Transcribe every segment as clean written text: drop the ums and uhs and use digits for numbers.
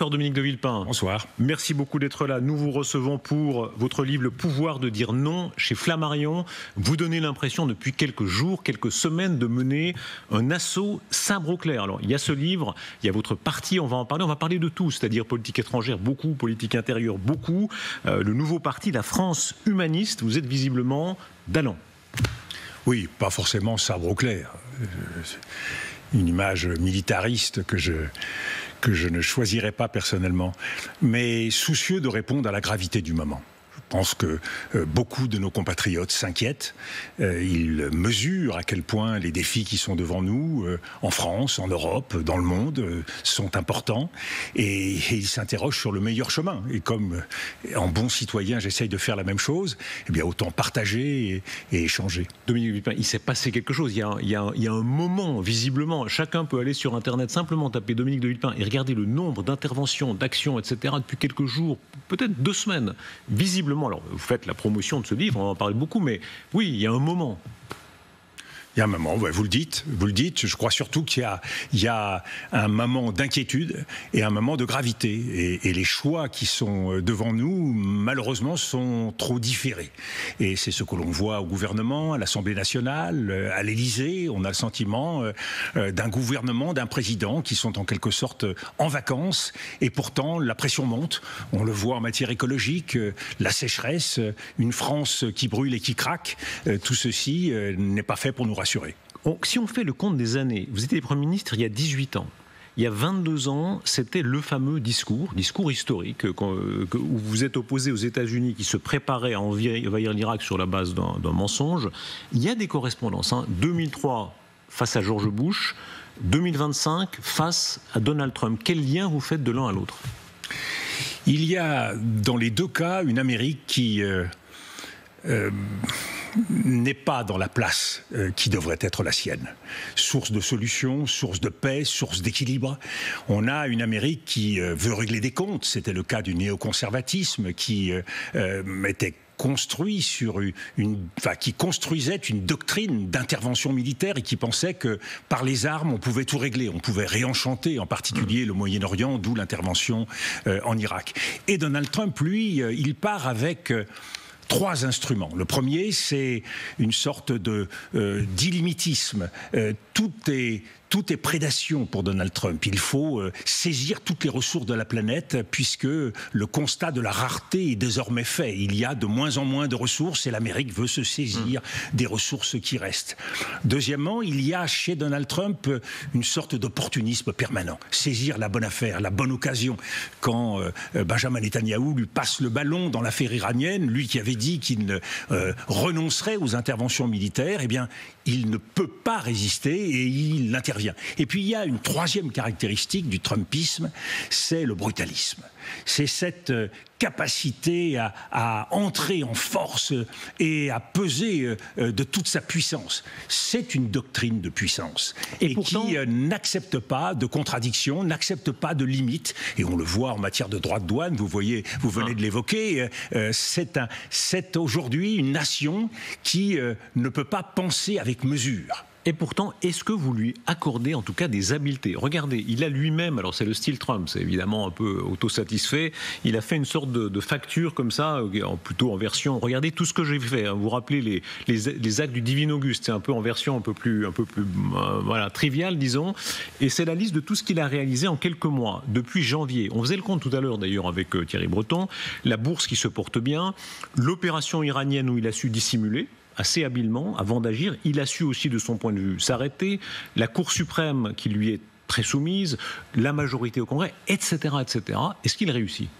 Bonsoir Dominique de Villepin. Bonsoir. Merci beaucoup d'être là. Nous vous recevons pour votre livre Le pouvoir de dire non chez Flammarion. Vous donnez l'impression depuis quelques jours, quelques semaines de mener un assaut sabre au clair. Alors il y a ce livre, il y a votre parti, on va en parler. On va parler de tout, c'est-à-dire politique étrangère beaucoup, politique intérieure beaucoup. Le nouveau parti, la France humaniste, vous êtes visiblement d'allant. Oui, pas forcément sabre au clair. Une image militariste que je ne choisirais pas personnellement, mais soucieux de répondre à la gravité du moment. Je pense que beaucoup de nos compatriotes s'inquiètent. Ils mesurent à quel point les défis qui sont devant nous, en France, en Europe, dans le monde, sont importants. Et ils s'interrogent sur le meilleur chemin. Et comme en bon citoyen, j'essaye de faire la même chose, eh bien autant partager et échanger. Dominique Villepin, il s'est passé quelque chose. Il y a un moment, visiblement, chacun peut aller sur Internet, simplement taper Dominique de Villepin et regarder le nombre d'interventions, d'actions, etc. depuis quelques jours, peut-être 2 semaines, visiblement. Alors, vous faites la promotion de ce livre, on en parle beaucoup, mais oui, il y a un moment. Il y a un moment, ouais, vous le dites. Je crois surtout qu'il y a un moment d'inquiétude et un moment de gravité. Et les choix qui sont devant nous, malheureusement, sont trop différés. Et c'est ce que l'on voit au gouvernement, à l'Assemblée nationale, à l'Élysée. On a le sentiment d'un gouvernement, d'un président qui sont en quelque sorte en vacances. Et pourtant, la pression monte. On le voit en matière écologique, la sécheresse, une France qui brûle et qui craque. Tout ceci n'est pas fait pour nous rassurer. Si on fait le compte des années, vous étiez Premier ministre il y a 18 ans. Il y a 22 ans, c'était le fameux discours historique, où vous êtes opposé aux États-Unis qui se préparaient à envahir l'Irak sur la base d'un mensonge. Il y a des correspondances. 2003 face à George Bush, 2025 face à Donald Trump. Quel lien vous faites de l'un à l'autre ? Il y a dans les deux cas une Amérique qui n'est pas dans la place qui devrait être la sienne. Source de solutions, source de paix, source d'équilibre. On a une Amérique qui veut régler des comptes. C'était le cas du néoconservatisme qui était construit qui construisait une doctrine d'intervention militaire et qui pensait que par les armes on pouvait tout régler, on pouvait réenchanter en particulier le Moyen-Orient, d'où l'intervention en Irak. Et Donald Trump, lui, il part avec 3 instruments. Le premier, c'est une sorte d'illimitisme. Tout est prédation pour Donald Trump. Il faut saisir toutes les ressources de la planète puisque le constat de la rareté est désormais fait. Il y a de moins en moins de ressources et l'Amérique veut se saisir des ressources qui restent. Deuxièmement, il y a chez Donald Trump une sorte d'opportunisme permanent. Saisir la bonne affaire, la bonne occasion. Quand Benjamin Netanyahou lui passe le ballon dans l'affaire iranienne, lui qui avait dit qu'il ne renoncerait aux interventions militaires, eh bien, il ne peut pas résister et il intervient. Et puis il y a une 3e caractéristique du trumpisme, c'est le brutalisme. C'est cette capacité à entrer en force et à peser de toute sa puissance. C'est une doctrine de puissance et pourtant, qui n'accepte pas de contradictions, n'accepte pas de limites. Et on le voit en matière de droits de douane, vous venez de l'évoquer, c'est aujourd'hui une nation qui ne peut pas penser avec mesure. Et pourtant, est-ce que vous lui accordez en tout cas des habiletés ? Regardez, il a lui-même, alors c'est le style Trump, c'est évidemment un peu autosatisfait, il a fait une sorte de facture comme ça, plutôt en version, regardez tout ce que j'ai fait, vous vous rappelez les actes du Divin Auguste, c'est un peu en version un peu plus triviale, disons, et c'est la liste de tout ce qu'il a réalisé en quelques mois, depuis janvier. On faisait le compte tout à l'heure d'ailleurs avec Thierry Breton, la bourse qui se porte bien, l'opération iranienne où il a su dissimuler, assez habilement, avant d'agir. Il a su aussi, de son point de vue, s'arrêter. La Cour suprême qui lui est très soumise, la majorité au Congrès, etc., etc. Est-ce qu'il réussit ?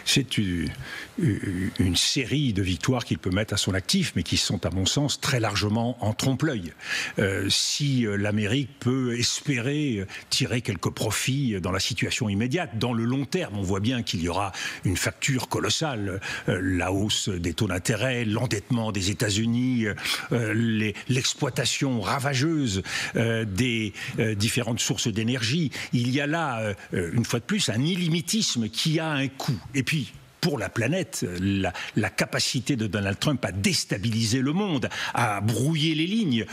C'est une série de victoires qu'il peut mettre à son actif, mais qui sont, à mon sens, très largement en trompe-l'œil. Si l'Amérique peut espérer tirer quelques profits dans la situation immédiate, dans le long terme, on voit bien qu'il y aura une facture colossale. La hausse des taux d'intérêt, l'endettement des États-Unis, l'exploitation ravageuse des différentes sources d'énergie. Il y a là, une fois de plus, un illimitisme qui a un coût. Et puis, pour la planète, la capacité de Donald Trump à déstabiliser le monde, à brouiller les lignes,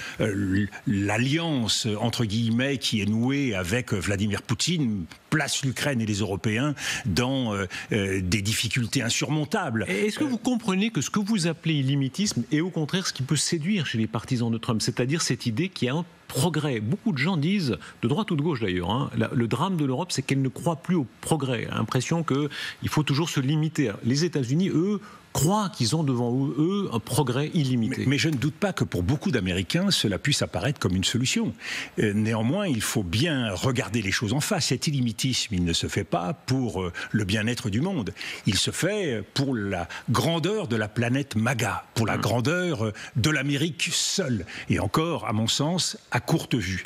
l'alliance, entre guillemets, qui est nouée avec Vladimir Poutine place l'Ukraine et les Européens dans des difficultés insurmontables. Est-ce que vous comprenez que ce que vous appelez illimitisme est au contraire ce qui peut séduire chez les partisans de Trump, c'est-à-dire cette idée qu'il y a un progrès. Beaucoup de gens disent, de droite ou de gauche d'ailleurs, hein, le drame de l'Europe, c'est qu'elle ne croit plus au progrès. L'impression qu'il faut toujours se limiter. Les États-Unis, eux, croient qu'ils ont devant eux un progrès illimité. Mais je ne doute pas que pour beaucoup d'Américains, cela puisse apparaître comme une solution. Néanmoins, il faut bien regarder les choses en face. Cet illimitisme, il ne se fait pas pour le bien-être du monde. Il se fait pour la grandeur de la planète MAGA, pour la grandeur de l'Amérique seule. Et encore, à mon sens, à courte vue.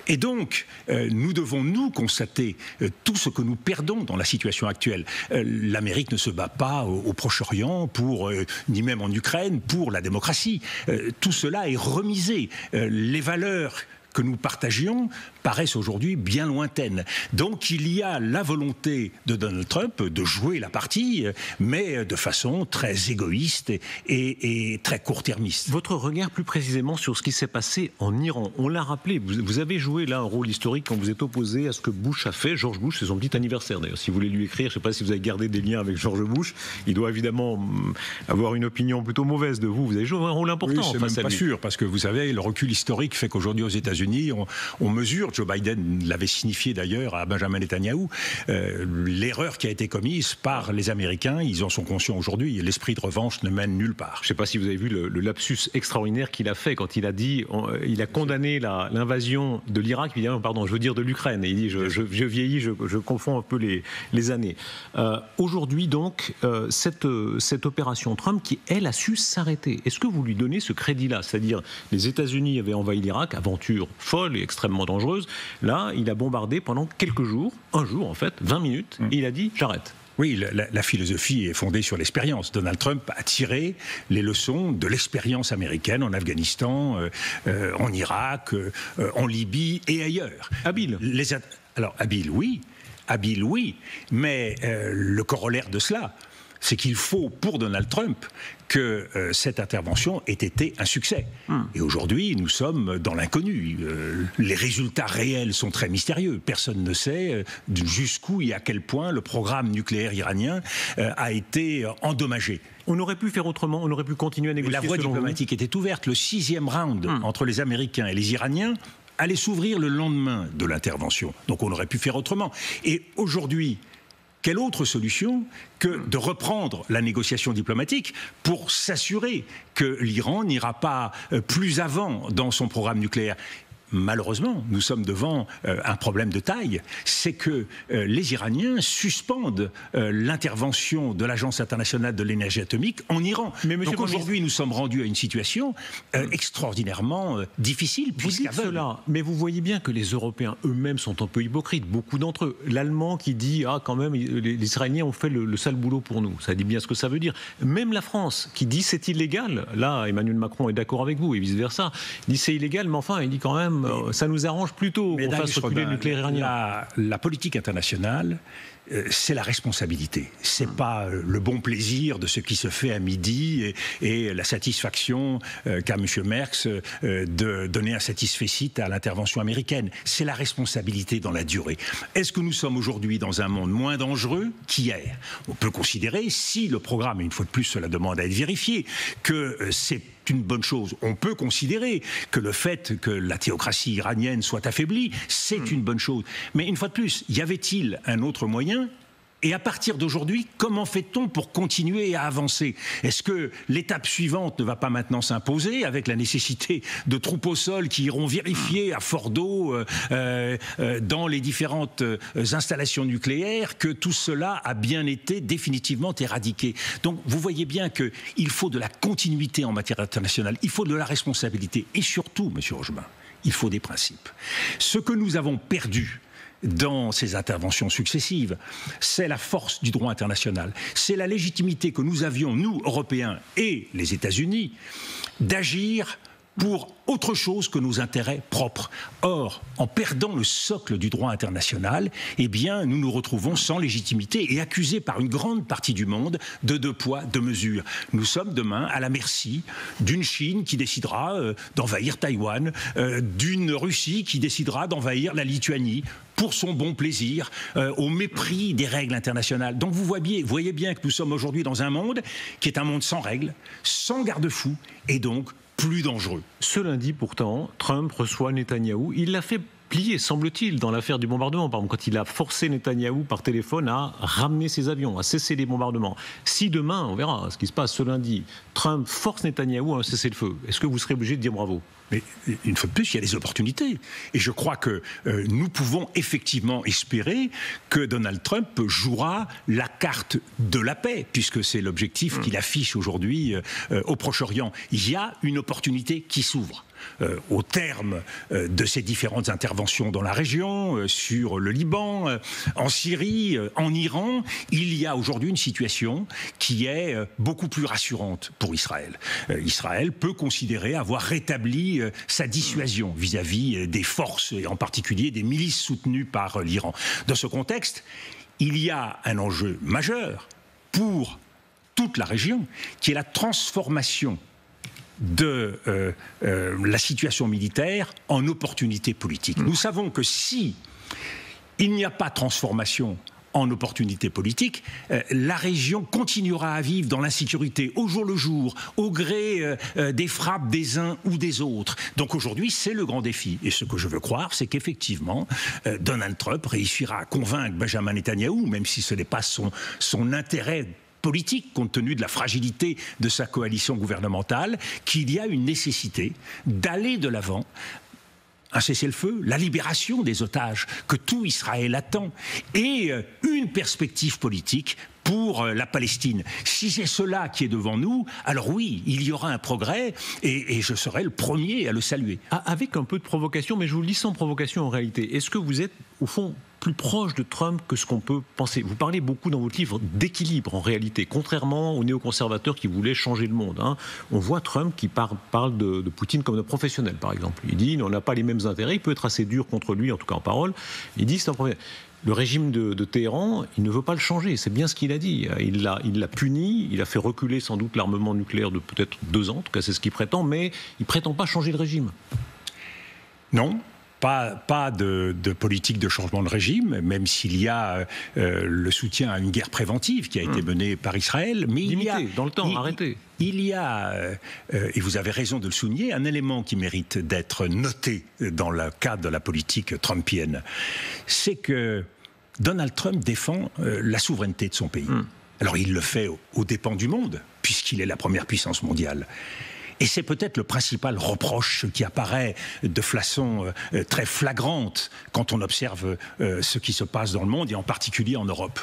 Et donc, nous devons, nous, constater tout ce que nous perdons dans la situation actuelle. L'Amérique ne se bat pas au Proche-Orient, ni même en Ukraine, pour la démocratie. Tout cela est remisé. Les valeurs que nous partagions paraissent aujourd'hui bien lointaines. Donc il y a la volonté de Donald Trump de jouer la partie, mais de façon très égoïste et très court-termiste. Votre regard plus précisément sur ce qui s'est passé en Iran. On l'a rappelé, vous avez joué là un rôle historique quand vous êtes opposé à ce que Bush a fait. George Bush, c'est son petit anniversaire d'ailleurs. Si vous voulez lui écrire, je ne sais pas si vous avez gardé des liens avec George Bush, il doit évidemment avoir une opinion plutôt mauvaise de vous. Vous avez joué un rôle important. Oui, c'est même pas sûr, parce que vous savez, le recul historique fait qu'aujourd'hui aux États-Unis, on mesure, Joe Biden l'avait signifié d'ailleurs à Benjamin Netanyahou, l'erreur qui a été commise par les Américains, ils en sont conscients aujourd'hui, l'esprit de revanche ne mène nulle part. Je ne sais pas si vous avez vu le lapsus extraordinaire qu'il a fait quand il a dit, il a condamné l'invasion de l'Irak, pardon, je veux dire de l'Ukraine, et il dit, je vieillis, je confonds un peu les années. Aujourd'hui donc, cette opération Trump qui, elle, a su s'arrêter, est-ce que vous lui donnez ce crédit-là? C'est-à-dire, les États-Unis avaient envahi l'Irak, aventure folle et extrêmement dangereuse. Là, il a bombardé pendant quelques jours, un jour en fait, 20 minutes, et il a dit « j'arrête ». Oui, la philosophie est fondée sur l'expérience. Donald Trump a tiré les leçons de l'expérience américaine en Afghanistan, en Irak, en Libye et ailleurs. Habile. Alors, habile, oui, mais le corollaire de cela, c'est qu'il faut, pour Donald Trump, que cette intervention ait été un succès. Et aujourd'hui, nous sommes dans l'inconnu. Les résultats réels sont très mystérieux. Personne ne sait jusqu'où et à quel point le programme nucléaire iranien a été endommagé. On aurait pu faire autrement, on aurait pu continuer à négocier. La voie diplomatique était ouverte. Le 6e round entre les Américains et les Iraniens allait s'ouvrir le lendemain de l'intervention. Donc on aurait pu faire autrement. Et aujourd'hui, quelle autre solution que de reprendre la négociation diplomatique pour s'assurer que l'Iran n'ira pas plus avant dans son programme nucléaire? Malheureusement, nous sommes devant un problème de taille, c'est que les Iraniens suspendent l'intervention de l'Agence internationale de l'énergie atomique en Iran. Donc aujourd'hui, nous sommes rendus à une situation extraordinairement difficile. Vous dites cela, mais vous voyez bien que les Européens eux-mêmes sont un peu hypocrites, beaucoup d'entre eux. L'Allemand qui dit « Ah, quand même, les Israéliens ont fait le sale boulot pour nous », ça dit bien ce que ça veut dire. Même la France qui dit « C'est illégal », là, Emmanuel Macron est d'accord avec vous et vice-versa, il dit « C'est illégal », mais enfin, il dit quand même ça nous arrange plutôt qu'on fasse reculer le nucléaire iranien. La politique internationale, c'est la responsabilité. C'est pas le bon plaisir de ce qui se fait à midi et la satisfaction qu'a M. Merckx de donner un satisfecit à l'intervention américaine. C'est la responsabilité dans la durée. Est-ce que nous sommes aujourd'hui dans un monde moins dangereux qu'hier? On peut considérer, si le programme, et une fois de plus cela demande à être vérifié, que c'est une bonne chose. On peut considérer que le fait que la théocratie iranienne soit affaiblie, c'est une bonne chose. Mais une fois de plus, y avait-il un autre moyen ? Et à partir d'aujourd'hui, comment fait-on pour continuer à avancer? Est-ce que l'étape suivante ne va pas maintenant s'imposer avec la nécessité de troupes au sol qui iront vérifier à fort d'eau dans les différentes installations nucléaires que tout cela a bien été définitivement éradiqué? Donc vous voyez bien qu'il faut de la continuité en matière internationale, il faut de la responsabilité et surtout, M. Rochemin, il faut des principes. Ce que nous avons perdu dans ces interventions successives, c'est la force du droit international. C'est la légitimité que nous avions, nous, Européens et les États-Unis, d'agir pour autre chose que nos intérêts propres. Or, en perdant le socle du droit international, eh bien, nous nous retrouvons sans légitimité et accusés par une grande partie du monde de deux poids, deux mesures. Nous sommes demain à la merci d'une Chine qui décidera d'envahir Taïwan, d'une Russie qui décidera d'envahir la Lituanie. pour son bon plaisir, au mépris des règles internationales. Donc vous voyez bien que nous sommes aujourd'hui dans un monde qui est un monde sans règles, sans garde-fous, et donc plus dangereux. Ce lundi, pourtant, Trump reçoit Netanyahou. Il l'a fait plié, semble-t-il, dans l'affaire du bombardement. Par exemple, quand il a forcé Netanyahou par téléphone à ramener ses avions, à cesser les bombardements. Si demain, on verra ce qui se passe ce lundi, Trump force Netanyahou à cesser le feu, est-ce que vous serez obligé de dire bravo ? Mais une fois de plus, il y a des opportunités. Et je crois que nous pouvons effectivement espérer que Donald Trump jouera la carte de la paix, puisque c'est l'objectif qu'il affiche aujourd'hui au Proche-Orient. Il y a une opportunité qui s'ouvre. Au terme de ces différentes interventions dans la région, sur le Liban, en Syrie, en Iran, il y a aujourd'hui une situation qui est beaucoup plus rassurante pour Israël. Israël peut considérer avoir rétabli sa dissuasion vis-à-vis des forces, et en particulier des milices soutenues par l'Iran. Dans ce contexte, il y a un enjeu majeur pour toute la région, qui est la transformation de la situation militaire en opportunité politique. Nous savons que si il n'y a pas de transformation en opportunité politique, la région continuera à vivre dans l'insécurité au jour le jour, au gré des frappes des uns ou des autres. Donc aujourd'hui, c'est le grand défi. Et ce que je veux croire, c'est qu'effectivement, Donald Trump réussira à convaincre Benjamin Netanyahou, même si ce n'est pas son intérêt politique, compte tenu de la fragilité de sa coalition gouvernementale, qu'il y a une nécessité d'aller de l'avant. Un cessez-le-feu, la libération des otages que tout Israël attend, et une perspective politique pour la Palestine. Si c'est cela qui est devant nous, alors oui, il y aura un progrès, et je serai le premier à le saluer. Avec un peu de provocation, mais je vous le dis sans provocation en réalité, est-ce que vous êtes, au fond, plus proche de Trump que ce qu'on peut penser? Vous parlez beaucoup dans votre livre d'équilibre en réalité, contrairement aux néoconservateurs qui voulaient changer le monde. On voit Trump qui parle de Poutine comme de professionnel, par exemple. Il dit on n'a pas les mêmes intérêts, il peut être assez dur contre lui, en tout cas en parole. Il dit c'est un problème. Le régime de Téhéran, il ne veut pas le changer, c'est bien ce qu'il a dit. Il l'a puni, il a fait reculer sans doute l'armement nucléaire de peut-être 2 ans, en tout cas c'est ce qu'il prétend, mais il ne prétend pas changer le régime. Non. Pas de politique de changement de régime, même s'il y a le soutien à une guerre préventive qui a été menée par Israël. Mais limité, dans le temps, arrêté. Il y a, et vous avez raison de le souligner, un élément qui mérite d'être noté dans le cadre de la politique trumpienne. C'est que Donald Trump défend la souveraineté de son pays. Alors il le fait aux dépens du monde, puisqu'il est la première puissance mondiale. Et c'est peut-être le principal reproche qui apparaît de façon très flagrante quand on observe ce qui se passe dans le monde, et en particulier en Europe.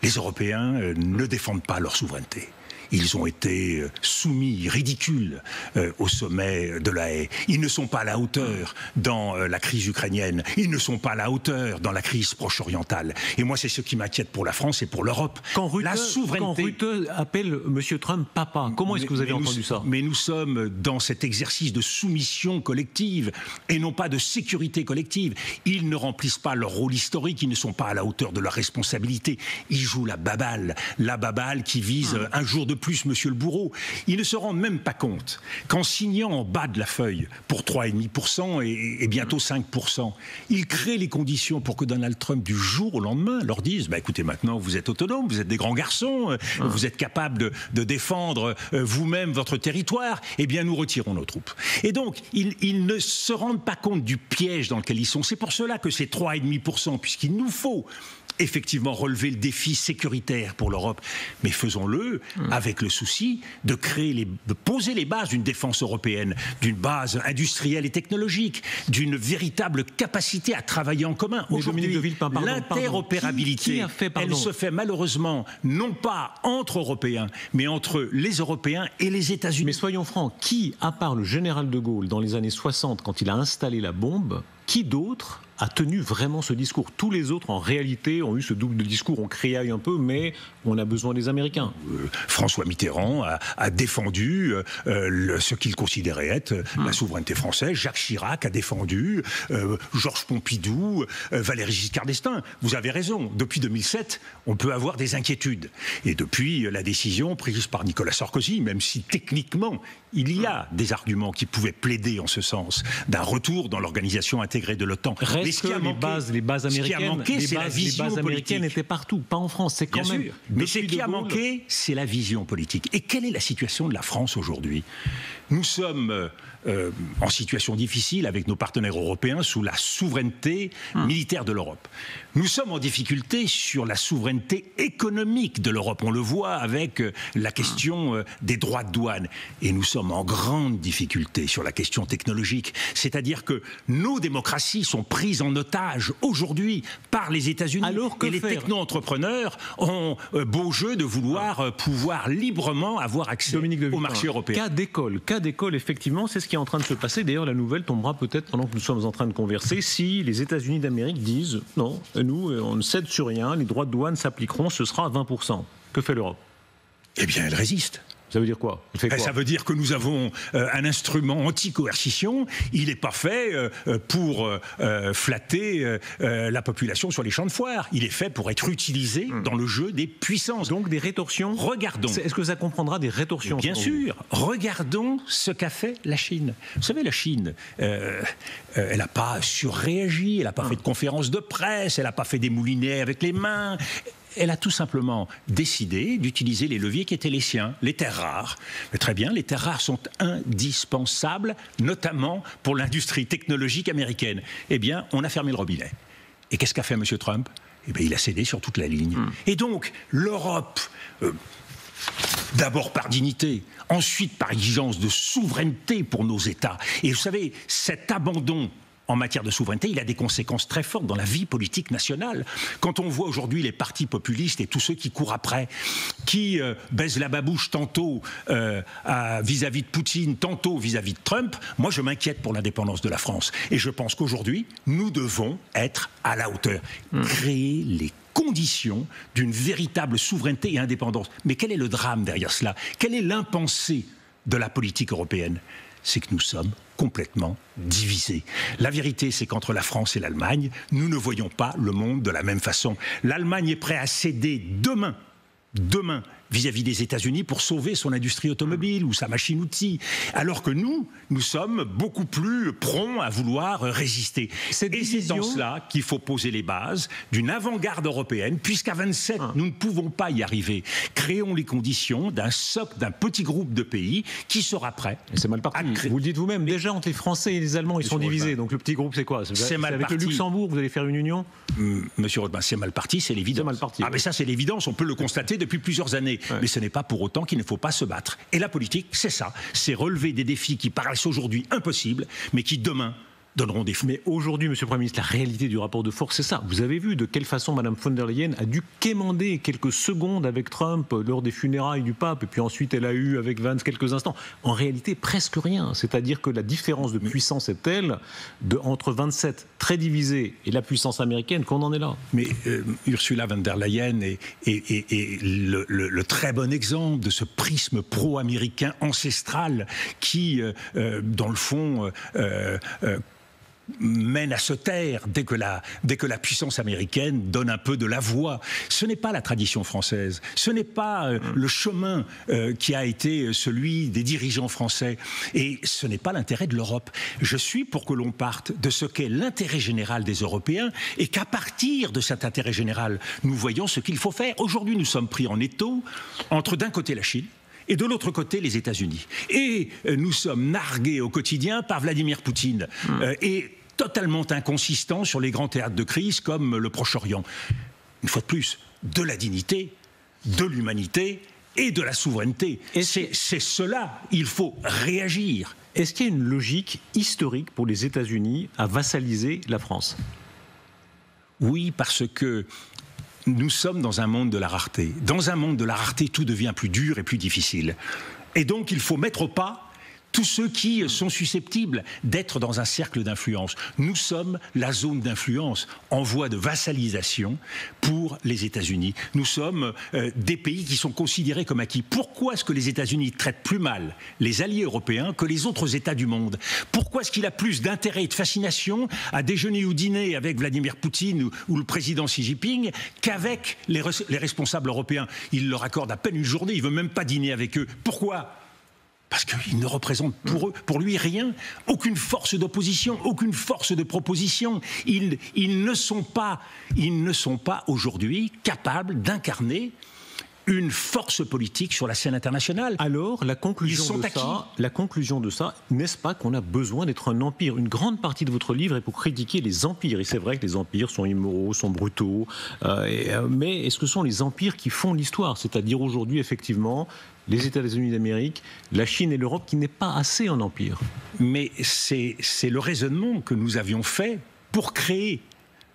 Les Européens ne défendent pas leur souveraineté. Ils ont été soumis, ridicules, au sommet de La Haye. Ils ne sont pas à la hauteur dans la crise ukrainienne. Ils ne sont pas à la hauteur dans la crise proche-orientale. Et moi, c'est ce qui m'inquiète pour la France et pour l'Europe. Quand Rutte appelle M. Trump papa, comment est-ce que vous avez entendu ça? Mais nous sommes dans cet exercice de soumission collective et non pas de sécurité collective. Ils ne remplissent pas leur rôle historique, ils ne sont pas à la hauteur de leur responsabilité. Ils jouent la baballe qui vise un jour de plus Monsieur le bourreau. Ils ne se rendent même pas compte qu'en signant en bas de la feuille pour 3,5% et bientôt 5%, ils créent les conditions pour que Donald Trump, du jour au lendemain, leur dise écoutez, maintenant vous êtes autonomes, vous êtes des grands garçons, vous êtes capables de défendre vous-même votre territoire, eh bien nous retirons nos troupes. Et donc, ils ne se rendent pas compte du piège dans lequel ils sont. C'est pour cela que c'est 3,5%, puisqu'il nous faut effectivement relever le défi sécuritaire pour l'Europe, mais faisons-le avec le souci de poser les bases d'une défense européenne, d'une base industrielle et technologique, d'une véritable capacité à travailler en commun. Aujourd'hui, l'interopérabilité, elle se fait malheureusement non pas entre Européens, mais entre les Européens et les États-Unis. Mais soyons francs, qui, à part le général de Gaulle dans les années 60, quand il a installé la bombe, qui d'autre a tenu vraiment ce discours? Tous les autres, en réalité, ont eu ce double discours, on criaille un peu, mais on a besoin des Américains. François Mitterrand a défendu ce qu'il considérait être la souveraineté française. Jacques Chirac a défendu, Georges Pompidou, Valéry Giscard d'Estaing. Vous avez raison, depuis 2007, on peut avoir des inquiétudes. Et depuis la décision prise par Nicolas Sarkozy, même si techniquement, il y a des arguments qui pouvaient plaider en ce sens, d'un retour dans l'organisation intégrée de l'OTAN. Mais ce qui a manqué, les bases américaines, c'est la vision politique. Américaines étaient partout, pas en France. C'est quand Bien même. sûr. Mais ce qui a manqué, c'est la vision politique. Et quelle est la situation de la France aujourd'hui ? Nous sommes en situation difficile avec nos partenaires européens sous la souveraineté militaire de l'Europe. Nous sommes en difficulté sur la souveraineté économique de l'Europe. On le voit avec la question des droits de douane. Et nous sommes en grande difficulté sur la question technologique. C'est-à-dire que nos démocraties sont prises en otage aujourd'hui par les États-Unis. Et les techno-entrepreneurs ont beau jeu de vouloir pouvoir librement avoir accès au marché européen. Cas d'école, effectivement, c'est ce qui est en train de se passer. D'ailleurs, la nouvelle tombera peut-être pendant que nous sommes en train de converser, si les États-Unis d'Amérique disent non, nous, on ne cède sur rien, les droits de douane s'appliqueront, ce sera à 20%. Que fait l'Europe ? Eh bien, elle résiste. Ça veut dire quoi ? Ça veut dire que nous avons un instrument anti-coercition. Il n'est pas fait pour flatter la population sur les champs de foire. Il est fait pour être utilisé dans le jeu des puissances. Donc des rétorsions. Regardons. Est-ce que ça comprendra des rétorsions ? Bien sûr. Regardons ce qu'a fait la Chine. Vous savez, la Chine, elle n'a pas surréagi, elle n'a pas fait de conférence de presse, elle n'a pas fait des moulinets avec les mains. Elle a tout simplement décidé d'utiliser les leviers qui étaient les siens, les terres rares. Mais très bien, les terres rares sont indispensables, notamment pour l'industrie technologique américaine. Eh bien, on a fermé le robinet. Et qu'est-ce qu'a fait M. Trump ? Eh bien, il a cédé sur toute la ligne. Et donc, l'Europe, d'abord par dignité, ensuite par exigence de souveraineté pour nos États. Et vous savez, cet abandon en matière de souveraineté, il a des conséquences très fortes dans la vie politique nationale. Quand on voit aujourd'hui les partis populistes et tous ceux qui courent après, qui baisent la babouche tantôt vis-à-vis de Poutine, tantôt vis-à-vis de Trump, moi je m'inquiète pour l'indépendance de la France. Et je pense qu'aujourd'hui, nous devons être à la hauteur. Créer les conditions d'une véritable souveraineté et indépendance. Mais quel est le drame derrière cela ? Quel est l'impensé de la politique européenne ? C'est que nous sommes complètement divisés. La vérité, c'est qu'entre la France et l'Allemagne, nous ne voyons pas le monde de la même façon. L'Allemagne est prête à céder demain, vis-à-vis des États-Unis pour sauver son industrie automobile ou sa machine-outil, alors que nous sommes beaucoup plus prompts à vouloir résister. C'est dans cela qu'il faut poser les bases d'une avant-garde européenne, puisqu'à 27, nous ne pouvons pas y arriver. Créons les conditions d'un socle, d'un petit groupe de pays qui sera prêt. Et c'est mal parti. Vous le dites vous-même, déjà entre les Français et les Allemands, ils sont divisés. Donc le petit groupe, c'est quoi ? C'est mal avec parti. Le Luxembourg, vous allez faire une union ? Monsieur Rothman, c'est mal parti, c'est l'évidence. C'est mal parti. Ah, mais ça, c'est l'évidence, on peut le constater depuis plusieurs années. Ouais. Mais ce n'est pas pour autant qu'il ne faut pas se battre. Et la politique, c'est ça. C'est relever des défis qui paraissent aujourd'hui impossibles, mais qui demain donneront des fruits. Mais aujourd'hui, Monsieur le Premier ministre, la réalité du rapport de force, c'est ça. Vous avez vu de quelle façon Mme von der Leyen a dû quémander quelques secondes avec Trump lors des funérailles du pape, et puis ensuite elle a eu avec Vance quelques instants. En réalité, presque rien. C'est-à-dire que la différence de puissance est telle, entre 27 très divisés et la puissance américaine, qu'on en est là. Mais Ursula von der Leyen est le très bon exemple de ce prisme pro-américain ancestral qui, dans le fond, mène à se taire dès que la puissance américaine donne un peu de la voix. Ce n'est pas la tradition française, ce n'est pas le chemin qui a été celui des dirigeants français, et ce n'est pas l'intérêt de l'Europe. Je suis pour que l'on parte de ce qu'est l'intérêt général des Européens, et qu'à partir de cet intérêt général, nous voyons ce qu'il faut faire. Aujourd'hui, nous sommes pris en étau entre d'un côté la Chine, et de l'autre côté, les États-Unis. Et nous sommes nargués au quotidien par Vladimir Poutine, et totalement inconsistants sur les grands théâtres de crise comme le Proche-Orient. Une fois de plus, de la dignité, de l'humanité et de la souveraineté. C'est cela, il faut réagir. Est-ce qu'il y a une logique historique pour les États-Unis à vassaliser la France ? Oui, parce que nous sommes dans un monde de la rareté. Dans un monde de la rareté, tout devient plus dur et plus difficile. Et donc, il faut mettre au pas tous ceux qui sont susceptibles d'être dans un cercle d'influence. Nous sommes la zone d'influence en voie de vassalisation pour les États-Unis. Nous sommes des pays qui sont considérés comme acquis. Pourquoi est-ce que les États-Unis traitent plus mal les alliés européens que les autres États du monde ? Pourquoi est-ce qu'il a plus d'intérêt et de fascination à déjeuner ou dîner avec Vladimir Poutine ou le président Xi Jinping qu'avec les responsables européens ? Il leur accorde à peine une journée, il ne veut même pas dîner avec eux. Pourquoi ? Parce qu'il ne représente pour lui rien, aucune force d'opposition, aucune force de proposition. Ils ne sont pas aujourd'hui capables d'incarner une force politique sur la scène internationale. Alors, la conclusion de ça, n'est-ce pas qu'on a besoin d'être un empire? Une grande partie de votre livre est pour critiquer les empires. Et c'est vrai que les empires sont immoraux, sont brutaux. Mais est-ce que ce sont les empires qui font l'histoire? C'est-à-dire aujourd'hui, effectivement, les États-Unis d'Amérique, la Chine et l'Europe, qui n'est pas assez un empire. Mais c'est le raisonnement que nous avions fait pour créer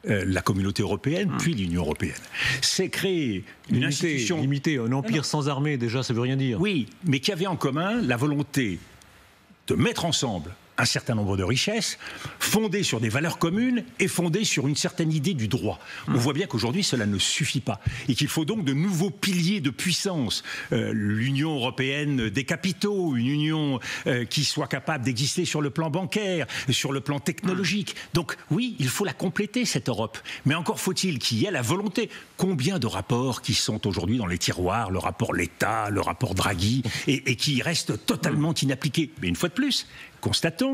la communauté européenne, puis l'Union européenne. C'est créer une institution... Limitée, un empire sans armée, déjà, ça ne veut rien dire. Oui, mais qui avait en commun la volonté de mettre ensemble un certain nombre de richesses, fondées sur des valeurs communes et fondées sur une certaine idée du droit. On voit bien qu'aujourd'hui, cela ne suffit pas et qu'il faut donc de nouveaux piliers de puissance. L'Union européenne des capitaux, une union qui soit capable d'exister sur le plan bancaire, sur le plan technologique. Donc oui, il faut la compléter, cette Europe. Mais encore faut-il qu'il y ait la volonté. Combien de rapports qui sont aujourd'hui dans les tiroirs, le rapport Letta, le rapport Draghi, et qui restent totalement inappliqués. Mais une fois de plus, constatons,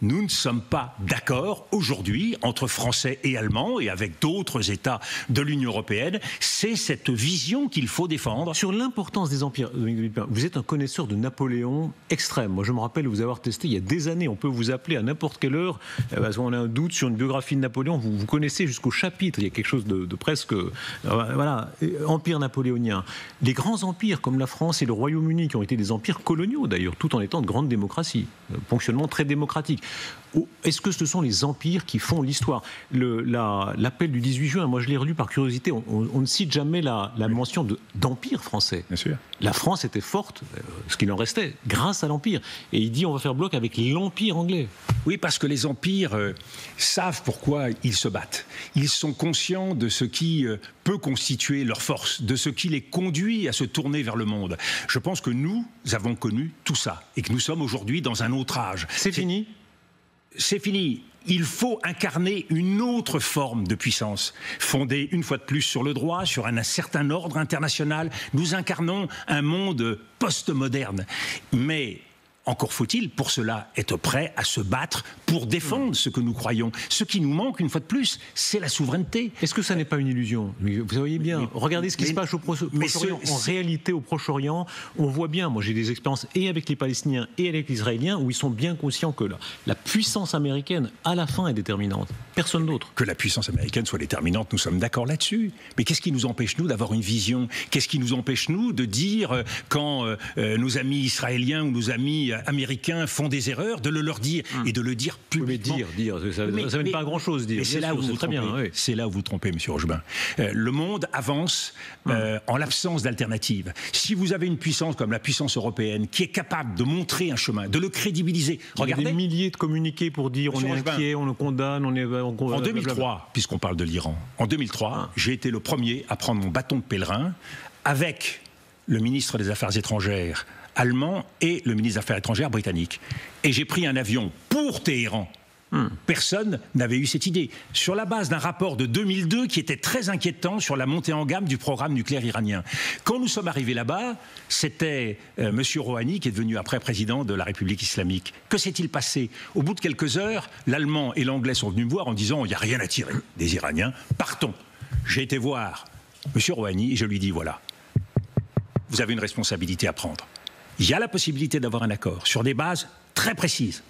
nous ne sommes pas d'accord aujourd'hui entre Français et Allemands et avec d'autres États de l'Union européenne. C'est cette vision qu'il faut défendre. Sur l'importance des empires, vous êtes un connaisseur de Napoléon extrême. Moi, je me rappelle vous avoir testé il y a des années. On peut vous appeler à n'importe quelle heure. Parce qu'on a un doute sur une biographie de Napoléon. Vous connaissez jusqu'au chapitre. Il y a quelque chose de presque... voilà, empire napoléonien. Les grands empires comme la France et le Royaume-Uni, qui ont été des empires coloniaux d'ailleurs, tout en étant de grandes démocraties. Fonctionnement très démocratique. Est-ce que ce sont les empires qui font l'histoire? L'appel du 18 juin, moi je l'ai relu par curiosité, on ne cite jamais la mention d'empire français. Bien sûr. La France était forte, ce qu'il en restait, grâce à l'empire. Et il dit on va faire bloc avec l'empire anglais. Oui, parce que les empires savent pourquoi ils se battent. Ils sont conscients de ce qui peut constituer leur force, de ce qui les conduit à se tourner vers le monde. Je pense que nous avons connu tout ça et que nous sommes aujourd'hui dans un autre âge. C'est fini? C'est fini. Il faut incarner une autre forme de puissance, fondée une fois de plus sur le droit, sur un certain ordre international. Nous incarnons un monde post-moderne. Mais encore faut-il, pour cela, être prêt à se battre pour défendre ce que nous croyons. Ce qui nous manque, une fois de plus, c'est la souveraineté. Est-ce que ça n'est pas une illusion? Vous voyez bien, regardez ce qui se passe au Proche-Orient. En réalité, au Proche-Orient, on voit bien, moi j'ai des expériences et avec les Palestiniens et avec les Israéliens, où ils sont bien conscients que la puissance américaine, à la fin, est déterminante. Personne d'autre. Que la puissance américaine soit déterminante, nous sommes d'accord là-dessus. Mais qu'est-ce qui nous empêche, nous, d'avoir une vision? Qu'est-ce qui nous empêche, nous, de dire, quand nos amis israéliens ou nos amis américains font des erreurs, de le leur dire et de le dire publiquement. Mais dire, ça ne mène pas à grand-chose, dire. C'est là où vous trompez. Oui. C'est là où vous trompez, M. Rochebin. Le monde avance en l'absence d'alternative. Si vous avez une puissance comme la puissance européenne qui est capable de montrer un chemin, de le crédibiliser, regardez. Il y a des milliers de communiqués pour dire on est inquiet, on le condamne, on est... En 2003, puisqu'on parle de l'Iran, en 2003, j'ai été le premier à prendre mon bâton de pèlerin avec le ministre des Affaires étrangères allemand et le ministre des Affaires étrangères britannique. Et j'ai pris un avion pour Téhéran. Personne n'avait eu cette idée. Sur la base d'un rapport de 2002 qui était très inquiétant sur la montée en gamme du programme nucléaire iranien. Quand nous sommes arrivés là-bas, c'était M. Rouhani qui est devenu après président de la République islamique. Que s'est-il passé? Au bout de quelques heures, l'Allemand et l'Anglais sont venus me voir en disant « il n'y a rien à tirer des Iraniens, partons ». J'ai été voir M. Rouhani et je lui dis « voilà, vous avez une responsabilité à prendre. Il y a la possibilité d'avoir un accord sur des bases très précises. »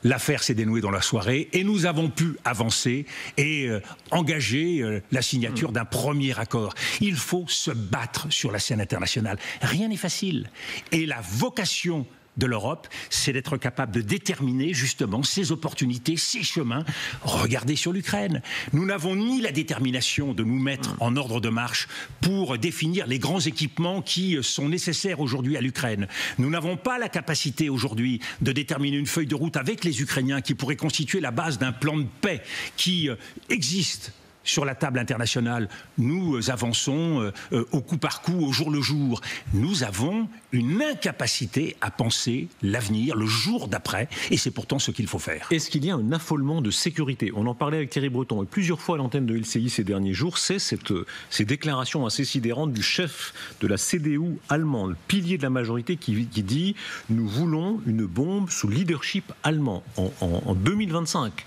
L'affaire s'est dénouée dans la soirée et nous avons pu avancer et engager la signature d'un premier accord. Il faut se battre sur la scène internationale. Rien n'est facile. Et la vocation de l'Europe, c'est d'être capable de déterminer justement ses opportunités, ses chemins. Regardez sur l'Ukraine. Nous n'avons ni la détermination de nous mettre en ordre de marche pour définir les grands équipements qui sont nécessaires aujourd'hui à l'Ukraine. Nous n'avons pas la capacité aujourd'hui de déterminer une feuille de route avec les Ukrainiens qui pourrait constituer la base d'un plan de paix qui existe sur la table internationale. Nous avançons au coup par coup, au jour le jour. Nous avons une incapacité à penser l'avenir, le jour d'après, et c'est pourtant ce qu'il faut faire. Est-ce qu'il y a un affolement de sécurité? On en parlait avec Thierry Breton et plusieurs fois à l'antenne de LCI ces derniers jours, c'est ces déclarations assez sidérantes du chef de la CDU allemande, pilier de la majorité, qui dit « Nous voulons une bombe sous leadership allemand en 2025,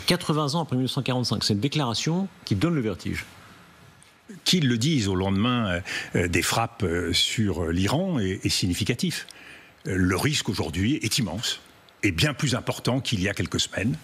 80 ans après 1945 ». C'est une déclaration qui donne le vertige. Qu'ils le disent au lendemain des frappes sur l'Iran est significatif. Le risque aujourd'hui est immense et bien plus important qu'il y a quelques semaines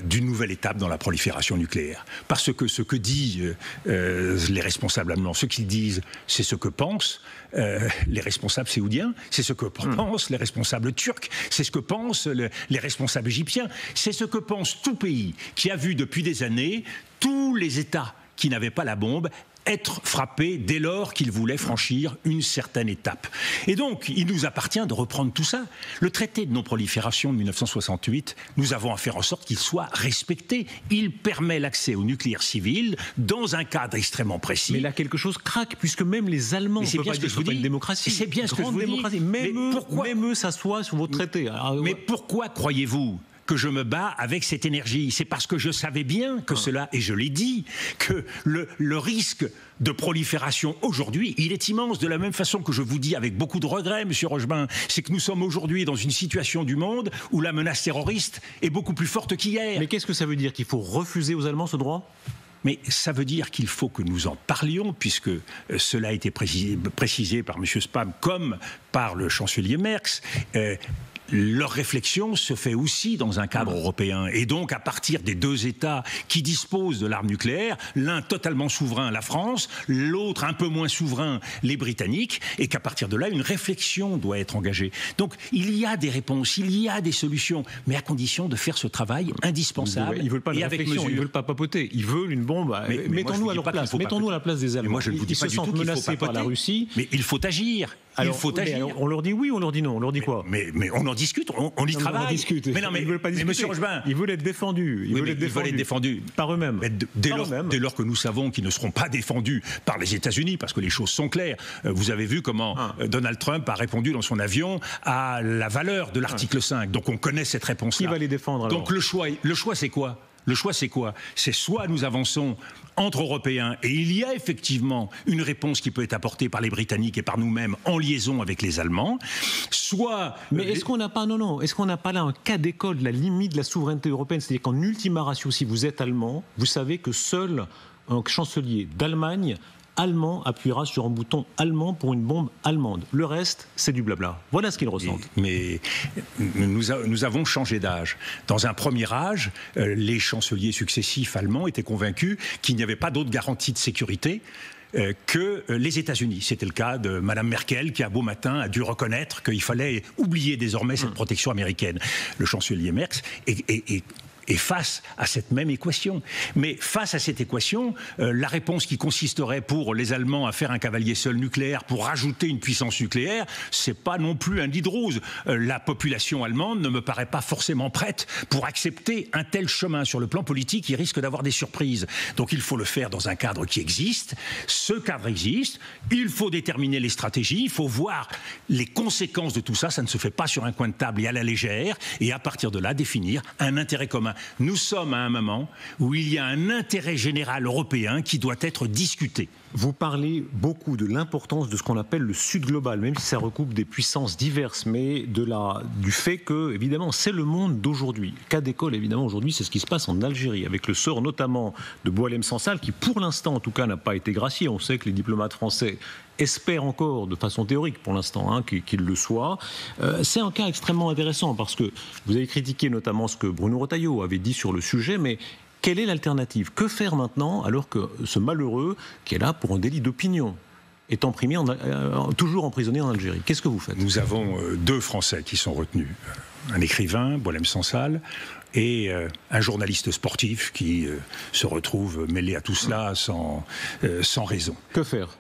d'une nouvelle étape dans la prolifération nucléaire. Parce que ce que disent les responsables allemands, ce qu'ils disent, c'est ce que pensent les responsables saoudiens, c'est ce que pensent les responsables turcs, c'est ce que pensent les responsables égyptiens, c'est ce que pense tout pays qui a vu depuis des années tous les États qui n'avaient pas la bombe être frappés dès lors qu'ils voulaient franchir une certaine étape. Et donc, il nous appartient de reprendre tout ça. Le traité de non-prolifération de 1968, nous avons à faire en sorte qu'il soit respecté. Il permet l'accès au nucléaire civil dans un cadre extrêmement précis. Mais là, quelque chose craque, puisque même les Allemands ne peuvent pas dire que c'est une démocratie. C'est bien ce que je vous dis. Même eux s'assoient sur vos traités. Mais pourquoi croyez-vous que je me bats avec cette énergie? C'est parce que je savais bien que cela, et je l'ai dit, que le risque de prolifération aujourd'hui, il est immense. De la même façon que je vous dis avec beaucoup de regret, Monsieur Rochebin, c'est que nous sommes aujourd'hui dans une situation du monde où la menace terroriste est beaucoup plus forte qu'hier. Mais qu'est-ce que ça veut dire? Qu'il faut refuser aux Allemands ce droit? Mais ça veut dire qu'il faut que nous en parlions, puisque cela a été précisé par M. Spahn comme par le chancelier Merz. Leur réflexion se fait aussi dans un cadre européen. Et donc, à partir des deux États qui disposent de l'arme nucléaire, l'un totalement souverain, la France, l'autre un peu moins souverain, les Britanniques, et qu'à partir de là, une réflexion doit être engagée. Donc, il y a des réponses, il y a des solutions, mais à condition de faire ce travail indispensable. Ils ne veulent pas de réflexion, ils ne veulent pas papoter, ils veulent une bombe. Mettons-nous à leur place, mettons-nous à la place des Allemands. Moi, je ne vous dis pas du tout qu'il faut papoter, par la Russie. Mais il faut agir. Alors, on leur dit oui ou on leur dit non? On leur dit quoi? Mais on en discute, on y travaille. On en discute. Mais non, mais ils veulent pas discuter. Monsieur Rochebin, ils veulent être défendus. Ils veulent être défendus par eux-mêmes. Dès lors que nous savons qu'ils ne seront pas défendus par les États-Unis, parce que les choses sont claires. Vous avez vu comment Donald Trump a répondu dans son avion à la valeur de l'article 5. Donc on connaît cette réponse-là. Qui va les défendre alors? Donc le choix, c'est quoi? Le choix, c'est quoi? C'est soit nous avançons entre Européens, et il y a effectivement une réponse qui peut être apportée par les Britanniques et par nous-mêmes en liaison avec les Allemands, soit... Mais est-ce qu'on n'a pas, est-ce qu'on n'a pas là un cas d'école de la limite de la souveraineté européenne? C'est-à-dire qu'en ultima ratio, si vous êtes allemand, vous savez que seul un chancelier d'Allemagne allemand appuiera sur un bouton allemand pour une bombe allemande. Le reste, c'est du blabla. Voilà ce qu'ils ressentent. Mais nous avons changé d'âge. Dans un premier âge, les chanceliers successifs allemands étaient convaincus qu'il n'y avait pas d'autre garantie de sécurité que les États-Unis. C'était le cas de Mme Merkel qui, un beau matin, a dû reconnaître qu'il fallait oublier désormais cette protection américaine. Le chancelier Merz est face à cette même équation. Mais face à cette équation, la réponse qui consisterait pour les Allemands à faire un cavalier seul nucléaire pour rajouter une puissance nucléaire, c'est pas non plus un lit de rose. La population allemande ne me paraît pas forcément prête pour accepter un tel chemin. Sur le plan politique, il risque d'avoir des surprises. Donc il faut le faire dans un cadre qui existe. Ce cadre existe. Il faut déterminer les stratégies. Il faut voir les conséquences de tout ça. Ça ne se fait pas sur un coin de table et à la légère. Et à partir de là, définir un intérêt commun. Nous sommes à un moment où il y a un intérêt général européen qui doit être discuté. Vous parlez beaucoup de l'importance de ce qu'on appelle le Sud global, même si ça recoupe des puissances diverses, mais du fait que, évidemment, c'est le monde d'aujourd'hui. Cas d'école, évidemment, aujourd'hui, c'est ce qui se passe en Algérie, avec le sort notamment de Boualem Sansal, qui pour l'instant, en tout cas, n'a pas été gracié. On sait que les diplomates français espèrent encore, de façon théorique pour l'instant, qu'il le soit. C'est un cas extrêmement intéressant, parce que vous avez critiqué notamment ce que Bruno Retailleau avait dit sur le sujet, mais quelle est l'alternative? Que faire maintenant alors que ce malheureux, qui est là pour un délit d'opinion, est toujours emprisonné en Algérie? Qu'est-ce que vous faites? Nous avons deux Français qui sont retenus. Un écrivain, Boualem Sansal, et un journaliste sportif qui se retrouve mêlé à tout cela sans raison. Que faire?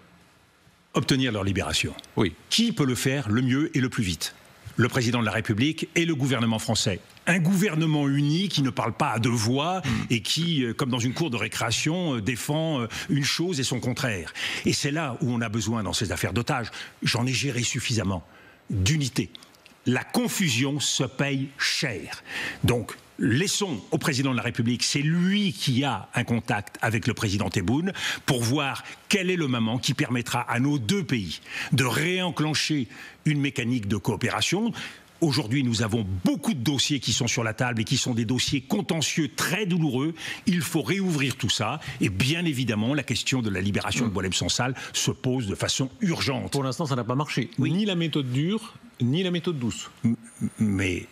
Obtenir leur libération. Oui. Qui peut le faire le mieux et le plus vite? le président de la République et le gouvernement français. Un gouvernement uni qui ne parle pas à deux voix et qui, comme dans une cour de récréation, défend une chose et son contraire. Et c'est là où on a besoin dans ces affaires d'otages. J'en ai géré suffisamment d'unité. La confusion se paye cher. Donc, laissons au président de la République, c'est lui qui a un contact avec le président Tebboune pour voir quel est le moment qui permettra à nos deux pays de réenclencher une mécanique de coopération. Aujourd'hui, nous avons beaucoup de dossiers qui sont sur la table et qui sont des dossiers contentieux très douloureux. Il faut réouvrir tout ça. Et bien évidemment, la question de la libération de Boualem Sansal se pose de façon urgente. Pour l'instant, ça n'a pas marché. Oui. Ni la méthode dure, ni la méthode douce. Mais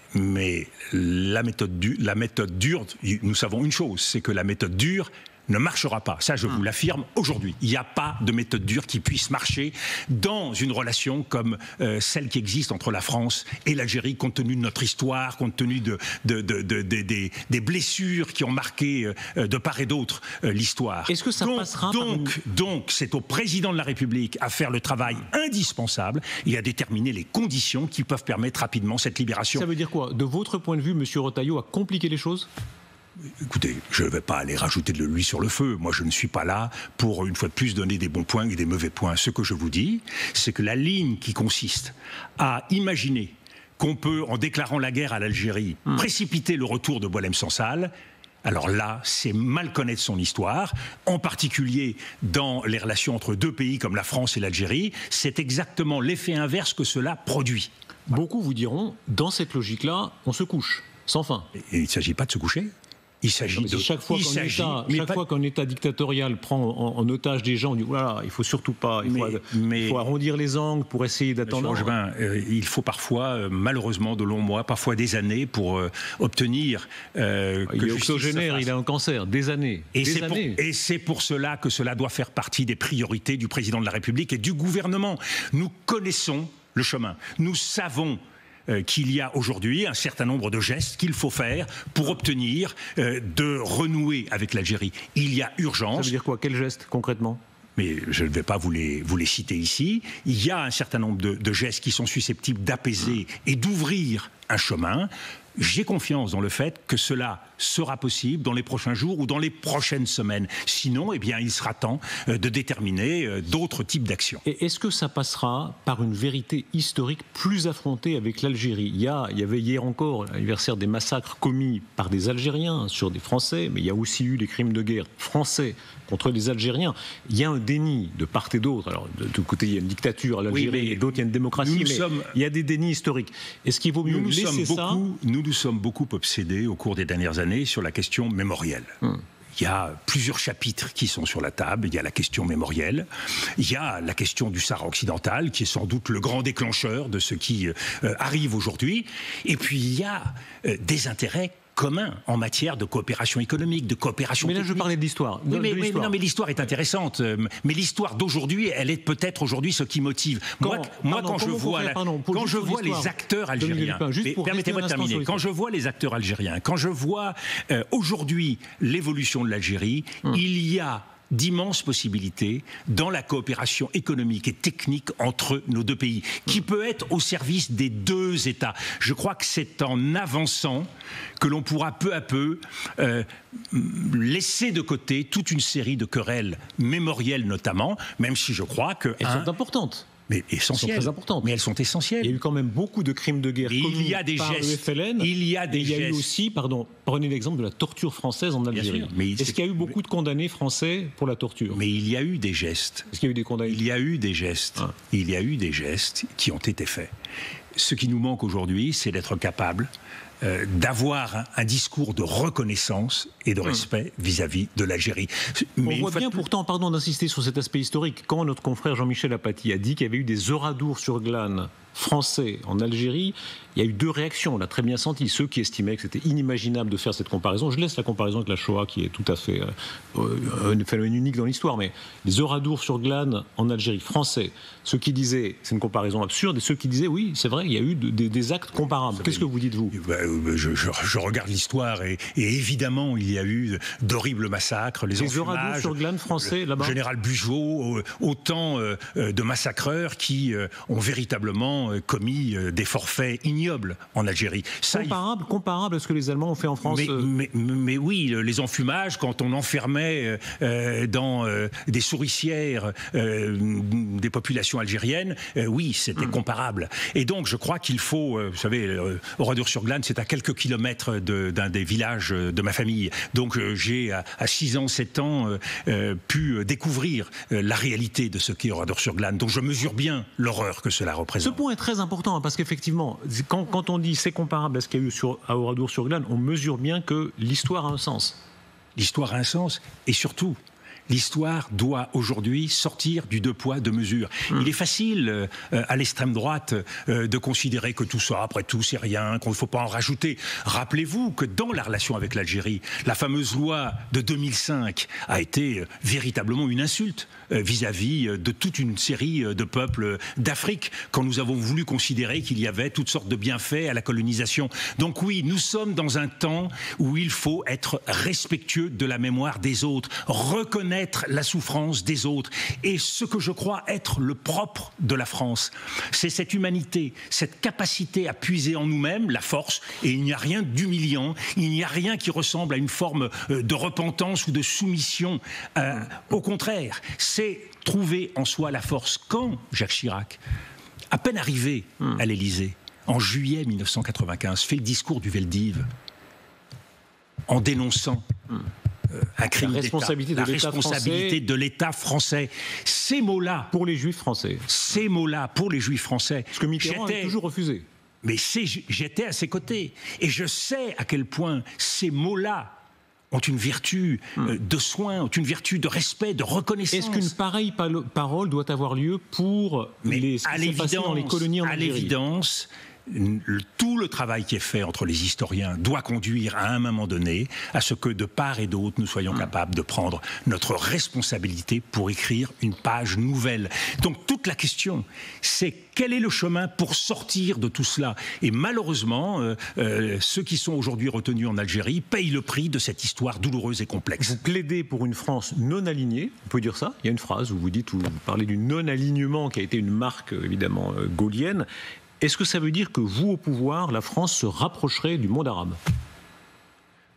la méthode dure, nous savons une chose, c'est que la méthode dure ne marchera pas. Ça, je vous l'affirme aujourd'hui. Il n'y a pas de méthode dure qui puisse marcher dans une relation comme celle qui existe entre la France et l'Algérie, compte tenu de notre histoire, compte tenu des blessures qui ont marqué de part et d'autre l'histoire. Est-ce que ça passera Donc, c'est au président de la République à faire le travail indispensable et à déterminer les conditions qui peuvent permettre rapidement cette libération. Ça veut dire quoi? De votre point de vue, M. Retailleau a compliqué les choses? Écoutez, je ne vais pas aller rajouter de l'huile sur le feu. Moi, je ne suis pas là pour, une fois de plus, donner des bons points et des mauvais points. Ce que je vous dis, c'est que la ligne qui consiste à imaginer qu'on peut, en déclarant la guerre à l'Algérie, précipiter le retour de Boualem Sansal, alors là, c'est mal connaître son histoire, en particulier dans les relations entre deux pays comme la France et l'Algérie. C'est exactement l'effet inverse que cela produit. Beaucoup vous diront, dans cette logique-là, on se couche, sans fin. Et il ne s'agit pas de se coucher. Il s'agit de... Chaque fois qu'un État dictatorial prend en otage des gens, on dit voilà, il faut surtout pas, il faut arrondir les angles pour essayer d'attendre. Il faut parfois, malheureusement, de longs mois, parfois des années pour obtenir. Il est octogénaire, il a un cancer, des années. Et c'est pour cela que cela doit faire partie des priorités du président de la République et du gouvernement. Nous connaissons le chemin. Nous savons qu'il y a aujourd'hui un certain nombre de gestes qu'il faut faire pour obtenir de renouer avec l'Algérie. Il y a urgence. Ça veut dire quoi? Quel geste concrètement? Mais je ne vais pas vous les citer ici. Il y a un certain nombre de gestes qui sont susceptibles d'apaiser et d'ouvrir un chemin. J'ai confiance dans le fait que cela sera possible dans les prochains jours ou dans les prochaines semaines. Sinon, eh bien, il sera temps de déterminer d'autres types d'actions. Et est-ce que ça passera par une vérité historique plus affrontée avec l'Algérie? Il y avait hier encore l'anniversaire des massacres commis par des Algériens sur des Français, mais il y a aussi eu des crimes de guerre français contre les Algériens. Il y a un déni de part et d'autre. Alors, de tout côté, il y a une dictature à l'Algérie et d'autres, il y a une démocratie, il y a des dénis historiques. Est-ce qu'il vaut mieux laisser ça? Nous sommes beaucoup obsédés au cours des dernières années sur la question mémorielle. Il y a plusieurs chapitres qui sont sur la table. Il y a la question mémorielle, il y a la question du Sahara occidental, qui est sans doute le grand déclencheur de ce qui arrive aujourd'hui. Et puis il y a des intérêts commun en matière de coopération économique, de coopération technique. Mais là, je parlais de l'histoire. Non, mais l'histoire est intéressante. Mais l'histoire d'aujourd'hui, elle est peut-être aujourd'hui ce qui motive. Quand je vois les acteurs algériens, permettez-moi de terminer, quand je vois les acteurs algériens, quand je vois aujourd'hui l'évolution de l'Algérie, il y a d'immenses possibilités dans la coopération économique et technique entre nos deux pays, qui peut être au service des deux États. Je crois que c'est en avançant que l'on pourra peu à peu laisser de côté toute une série de querelles mémorielles notamment, même si je crois que... Elles sont importantes. Mais essentielles. Elles sont très importantes. Mais elles sont essentielles. Il y a eu quand même beaucoup de crimes de guerre commis par le FLN. Il y a des gestes. Il y a eu aussi, prenez l'exemple de la torture française en Algérie. Est-ce qu'il y a eu beaucoup de condamnés français pour la torture? Mais il y a eu des gestes. Est-ce qu'il y a eu des condamnés? Il y a eu des gestes. Il y a eu des gestes qui ont été faits. Ce qui nous manque aujourd'hui, c'est d'être capable d'avoir un discours de reconnaissance et de respect vis-à-vis de l'Algérie. On voit bien pourtant, pardon d'insister sur cet aspect historique, quand notre confrère Jean-Michel Apathy a dit qu'il y avait eu des oradours sur glane français en Algérie, il y a eu deux réactions, on l'a très bien senti. Ceux qui estimaient que c'était inimaginable de faire cette comparaison, je laisse la comparaison avec la Shoah qui est tout à fait un phénomène unique dans l'histoire, mais les oradours sur glane en Algérie, français, ceux qui disaient c'est une comparaison absurde et ceux qui disaient oui, c'est vrai, il y a eu des actes comparables. Qu'est-ce que vous dites-vous? Je regarde l'histoire et évidemment il y a eu d'horribles massacres, les oradours sur glane français là-bas. Le général Bugeaud, autant de massacreurs qui ont véritablement évidemment commis des forfaits ignobles en Algérie. Ça, comparable à ce que les Allemands ont fait en France. Mais oui, les enfumages, quand on enfermait dans des souricières des populations algériennes, oui, c'était comparable. Et donc, je crois qu'il faut, vous savez, Oradour-sur-Glane, c'est à quelques kilomètres d'un des villages de ma famille. Donc, j'ai, à 6 ans, 7 ans, pu découvrir la réalité de ce qu'est Oradour-sur-Glane. Donc, je mesure bien l'horreur que cela représente. Ce point est très important, parce qu'effectivement, quand on dit c'est comparable à ce qu'il y a eu à Oradour-sur-Glane, on mesure bien que l'histoire a un sens. L'histoire a un sens, et surtout, l'histoire doit aujourd'hui sortir du deux poids, deux mesures. Il est facile à l'extrême droite de considérer que tout ça, après tout, c'est rien, qu'on ne faut pas en rajouter. Rappelez-vous que dans la relation avec l'Algérie, la fameuse loi de 2005 a été véritablement une insulte vis-à-vis de toute une série de peuples d'Afrique, quand nous avons voulu considérer qu'il y avait toutes sortes de bienfaits à la colonisation. Donc oui, nous sommes dans un temps où il faut être respectueux de la mémoire des autres, reconnaître la souffrance des autres. Et ce que je crois être le propre de la France, c'est cette humanité, cette capacité à puiser en nous-mêmes la force, et il n'y a rien d'humiliant, il n'y a rien qui ressemble à une forme de repentance ou de soumission. Au contraire, c'est trouver en soi la force. Quand Jacques Chirac, à peine arrivé à l'Élysée, en juillet 1995, fait le discours du Veldiv, en dénonçant un crime d'État, la responsabilité de l'État français. Ces mots-là... Pour les Juifs français. Ces mots-là, pour les Juifs français... Ce que Mitterrand a toujours refusé. Mais j'étais à ses côtés. Et je sais à quel point ces mots-là ont une vertu de soin, ont une vertu de respect, de reconnaissance. Est-ce qu'une pareille parole doit avoir lieu pour ce qui s'est passé dans les colonies en Algérie ? À l'évidence, tout le travail qui est fait entre les historiens doit conduire à un moment donné à ce que de part et d'autre nous soyons capables de prendre notre responsabilité pour écrire une page nouvelle. Donc toute la question, c'est quel est le chemin pour sortir de tout cela ? Et malheureusement, ceux qui sont aujourd'hui retenus en Algérie payent le prix de cette histoire douloureuse et complexe. Vous plaidez pour une France non alignée, on peut dire ça ? Il y a une phrase où vous parlez du non-alignement qui a été une marque évidemment gaullienne. Est-ce que ça veut dire que vous, au pouvoir, la France se rapprocherait du monde arabe ?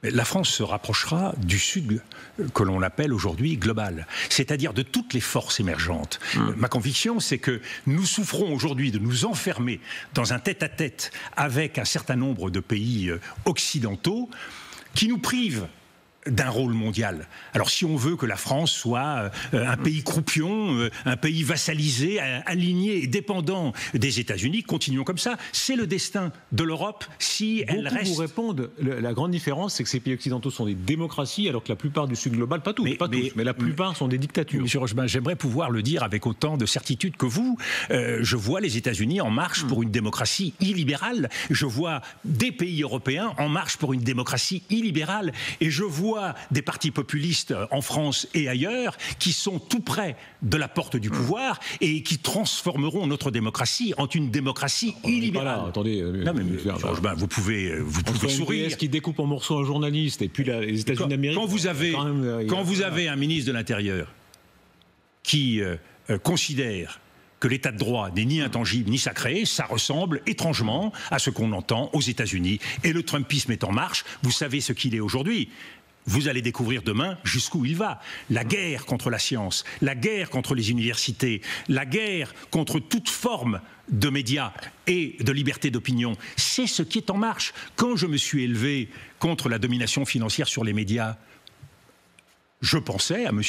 La France se rapprochera du Sud que l'on appelle aujourd'hui global, c'est-à-dire de toutes les forces émergentes. Ma conviction, c'est que nous souffrons aujourd'hui de nous enfermer dans un tête-à-tête avec un certain nombre de pays occidentaux qui nous privent d'un rôle mondial. Alors si on veut que la France soit un pays croupion, un pays vassalisé, aligné et dépendant des États-Unis, continuons comme ça. C'est le destin de l'Europe si elle reste... Beaucoup vous répondent, la grande différence, c'est que ces pays occidentaux sont des démocraties, alors que la plupart du Sud global, pas tous, mais la plupart sont des dictatures. Monsieur Rochebin, j'aimerais pouvoir le dire avec autant de certitude que vous. Je vois les États-Unis en marche pour une démocratie illibérale. Je vois des pays européens en marche pour une démocratie illibérale. Et je vois des partis populistes en France et ailleurs qui sont tout près de la porte du pouvoir et qui transformeront notre démocratie en une démocratie illibérale. Attendez, vous pouvez sourire. Qui découpe en morceaux un journaliste et puis les États-Unis d'Amérique. Quand vous avez un ministre de l'Intérieur qui considère que l'état de droit n'est ni intangible ni sacré, ça ressemble étrangement à ce qu'on entend aux États-Unis. Et le Trumpisme est en marche, vous savez ce qu'il est aujourd'hui. Vous allez découvrir demain jusqu'où il va. La guerre contre la science, la guerre contre les universités, la guerre contre toute forme de médias et de liberté d'opinion, c'est ce qui est en marche. Quand je me suis élevé contre la domination financière sur les médias, je pensais à M.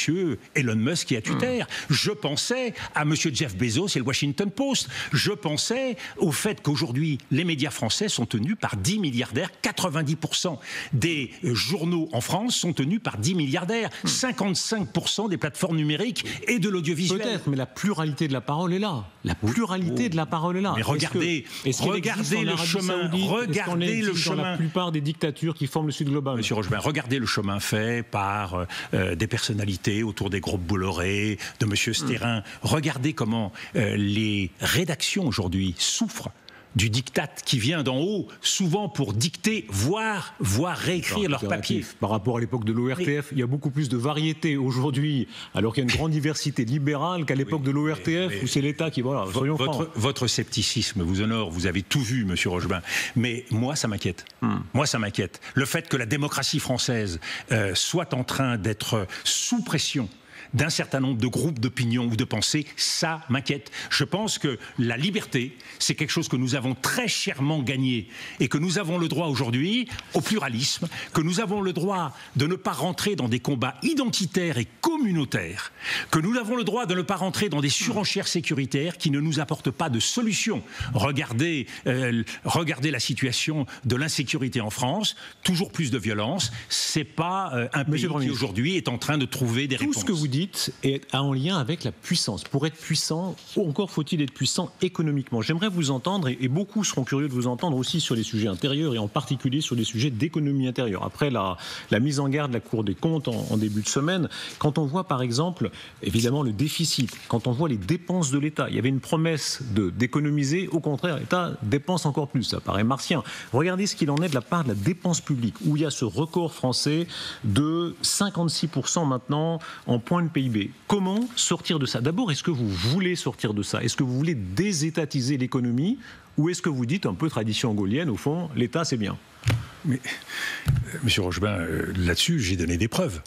Elon Musk et à Twitter. Je pensais à M. Jeff Bezos et le Washington Post. Je pensais au fait qu'aujourd'hui, les médias français sont tenus par 10 milliardaires. 90% des journaux en France sont tenus par 10 milliardaires. 55% des plateformes numériques et de l'audiovisuel. Peut-être, mais la pluralité de la parole est là. La pluralité de la parole est là. Mais regardez le chemin. Regardez le chemin. Dans la plupart des dictatures qui forment le Sud global. Monsieur Rochebin, regardez le chemin fait par des personnalités autour des groupes Bolloré, de M. Stérin. Regardez comment les rédactions aujourd'hui souffrent du diktat qui vient d'en haut, souvent pour dicter, voire réécrire leurs papiers. Par rapport à l'époque de l'ORTF, il y a beaucoup plus de variété aujourd'hui, alors qu'il y a une grande diversité libérale qu'à l'époque de l'ORTF, où c'est l'État qui... Voilà, soyons francs. Votre scepticisme vous honore, vous avez tout vu, monsieur Rochebin, mais moi, ça m'inquiète. Moi, ça m'inquiète. Le fait que la démocratie française soit en train d'être sous pression d'un certain nombre de groupes d'opinion ou de pensée, ça m'inquiète. Je pense que la liberté, c'est quelque chose que nous avons très chèrement gagné et que nous avons le droit aujourd'hui au pluralisme, que nous avons le droit de ne pas rentrer dans des combats identitaires et communautaires, que nous avons le droit de ne pas rentrer dans des surenchères sécuritaires qui ne nous apportent pas de solution. Regardez la situation de l'insécurité en France, toujours plus de violence, c'est pas un pays qui aujourd'hui est en train de trouver des réponses. Tout ce que vous dites est en lien avec la puissance. Pour être puissant, encore faut-il être puissant économiquement. J'aimerais vous entendre, et beaucoup seront curieux de vous entendre aussi sur les sujets intérieurs, et en particulier sur les sujets d'économie intérieure. Après la mise en garde de la Cour des comptes en début de semaine, quand on voit par exemple, évidemment, le déficit, quand on voit les dépenses de l'État, il y avait une promesse d'économiser, au contraire, l'État dépense encore plus, ça paraît martien. Regardez ce qu'il en est de la part de la dépense publique, où il y a ce record français de 56% maintenant en point de PIB. Comment sortir de ça? D'abord, est-ce que vous voulez sortir de ça? Est-ce que vous voulez désétatiser l'économie? Ou est-ce que vous dites, un peu tradition gaulienne, au fond, l'État c'est bien? Mais, monsieur Rochebin, là-dessus, j'ai donné des preuves.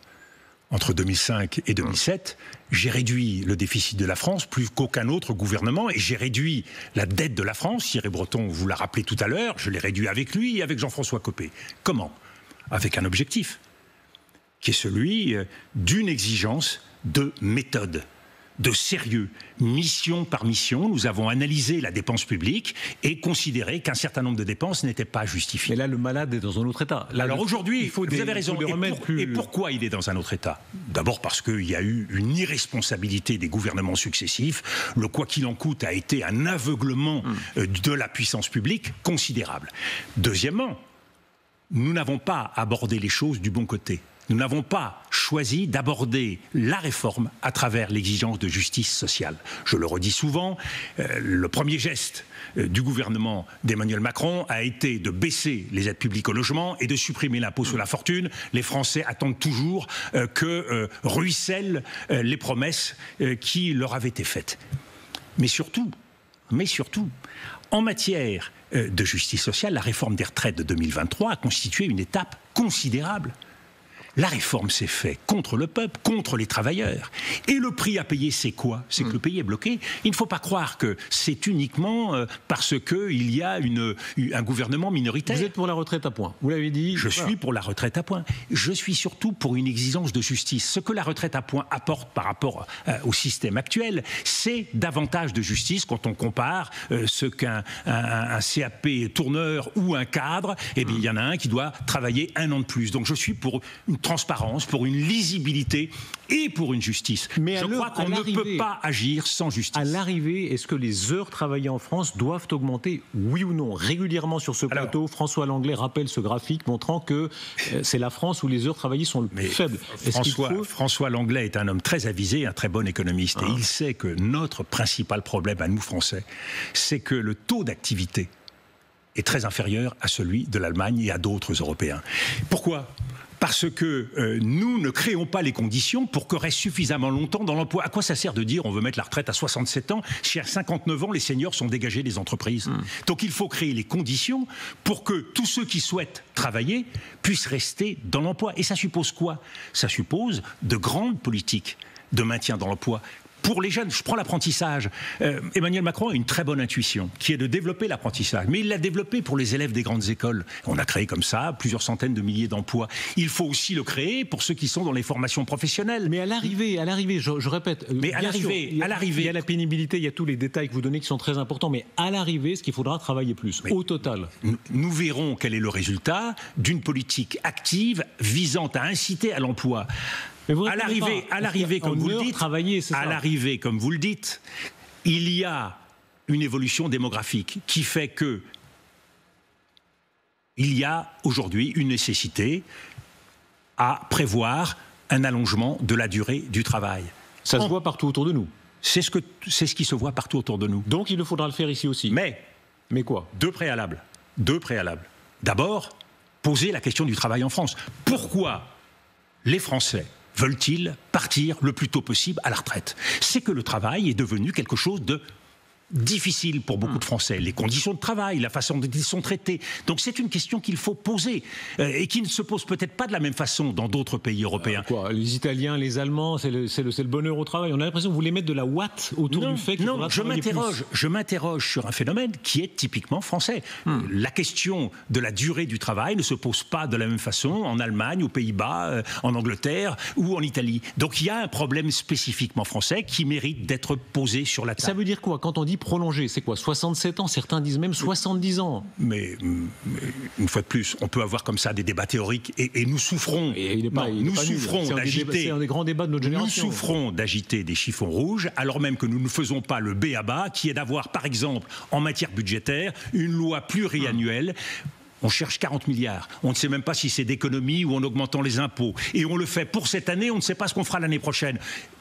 Entre 2005 et 2007, j'ai réduit le déficit de la France plus qu'aucun autre gouvernement et j'ai réduit la dette de la France. Thierry Breton vous l'a rappelé tout à l'heure, je l'ai réduit avec lui et avec Jean-François Copé. Comment? Avec un objectif, qui est celui d'une exigence de méthode, de sérieux. Mission par mission, nous avons analysé la dépense publique et considéré qu'un certain nombre de dépenses n'étaient pas justifiées. Mais là, le malade est dans un autre état. Là, alors aujourd'hui, vous avez raison. Et plus... pourquoi il est dans un autre état? D'abord parce qu'il y a eu une irresponsabilité des gouvernements successifs. Le quoi qu'il en coûte a été un aveuglement de la puissance publique considérable. Deuxièmement, nous n'avons pas abordé les choses du bon côté. Nous n'avons pas choisi d'aborder la réforme à travers l'exigence de justice sociale. Je le redis souvent, le premier geste du gouvernement d'Emmanuel Macron a été de baisser les aides publiques au logement et de supprimer l'impôt sur la fortune. Les Français attendent toujours que ruissellent les promesses qui leur avaient été faites. Mais surtout, en matière de justice sociale, la réforme des retraites de 2023 a constitué une étape considérable. La réforme s'est faite contre le peuple, contre les travailleurs. Et le prix à payer, c'est quoi? C'est que le pays est bloqué. Il ne faut pas croire que c'est uniquement parce qu'il y a un gouvernement minoritaire. Vous êtes pour la retraite à points, vous l'avez dit. Je suis pour la retraite à points. Je suis surtout pour une exigence de justice. Ce que la retraite à points apporte par rapport au système actuel, c'est davantage de justice quand on compare ce qu'un CAP tourneur ou un cadre. Eh bien, il y en a un qui doit travailler 1 an de plus. Donc je suis pour une transparence, pour une lisibilité et pour une justice. Mais je crois qu'on ne peut pas agir sans justice. À l'arrivée, est-ce que les heures travaillées en France doivent augmenter, oui ou non? Régulièrement sur ce plateau, François Langlais rappelle ce graphique montrant que c'est la France où les heures travaillées sont le plus faibles. François Langlais est un homme très avisé, un très bon économiste. Et il sait que notre principal problème à nous Français, c'est que le taux d'activité est très inférieur à celui de l'Allemagne et à d'autres Européens. Pourquoi ? Parce que nous ne créons pas les conditions pour que reste suffisamment longtemps dans l'emploi. À quoi ça sert de dire on veut mettre la retraite à 67 ans si à 59 ans les seniors sont dégagés des entreprises? Donc il faut créer les conditions pour que tous ceux qui souhaitent travailler puissent rester dans l'emploi. Et ça suppose quoi? Ça suppose de grandes politiques de maintien dans l'emploi. Pour les jeunes, je prends l'apprentissage. Emmanuel Macron a une très bonne intuition, qui est de développer l'apprentissage. Mais il l'a développé pour les élèves des grandes écoles. On a créé comme ça plusieurs centaines de milliers d'emplois. Il faut aussi le créer pour ceux qui sont dans les formations professionnelles. Mais à l'arrivée, je répète. Mais à l'arrivée, il y a la pénibilité, il y a tous les détails que vous donnez qui sont très importants. Mais à l'arrivée, ce qu'il faudra travailler plus, au total. Nous verrons quel est le résultat d'une politique active visant à inciter à l'emploi. À l'arrivée, comme vous le dites, il y a une évolution démographique qui fait que il y a aujourd'hui une nécessité à prévoir un allongement de la durée du travail. Ça se voit partout autour de nous. C'est ce qui se voit partout autour de nous. Donc il faudra le faire ici aussi. Mais Mais quoi? Deux préalables. D'abord, poser la question du travail en France. Pourquoi les Français veulent-ils partir le plus tôt possible à la retraite? C'est que le travail est devenu quelque chose de difficile pour beaucoup de Français. Les conditions de travail, la façon dont ils sont traités. Donc c'est une question qu'il faut poser et qui ne se pose peut-être pas de la même façon dans d'autres pays européens. Les Italiens, les Allemands, c'est le bonheur au travail. On a l'impression que vous voulez mettre de la ouate autour du fait qu'il faudra travailler plus. Je m'interroge sur un phénomène qui est typiquement français. La question de la durée du travail ne se pose pas de la même façon en Allemagne, aux Pays-Bas, en Angleterre ou en Italie. Donc il y a un problème spécifiquement français qui mérite d'être posé sur la table. Ça veut dire quoi quand on dit prolongé? C'est quoi? 67 ans? Certains disent même 70 ans. Mais une fois de plus, on peut avoir comme ça des débats théoriques et nous souffrons. Nous souffrons d'agiter. C'est un des grands débats de notre génération. Nous souffrons d'agiter des chiffons rouges, alors même que nous ne faisons pas le b.a.-ba, qui est d'avoir, par exemple, en matière budgétaire, une loi pluriannuelle. On cherche 40 milliards. On ne sait même pas si c'est d'économie ou en augmentant les impôts. Et on le fait pour cette année, on ne sait pas ce qu'on fera l'année prochaine.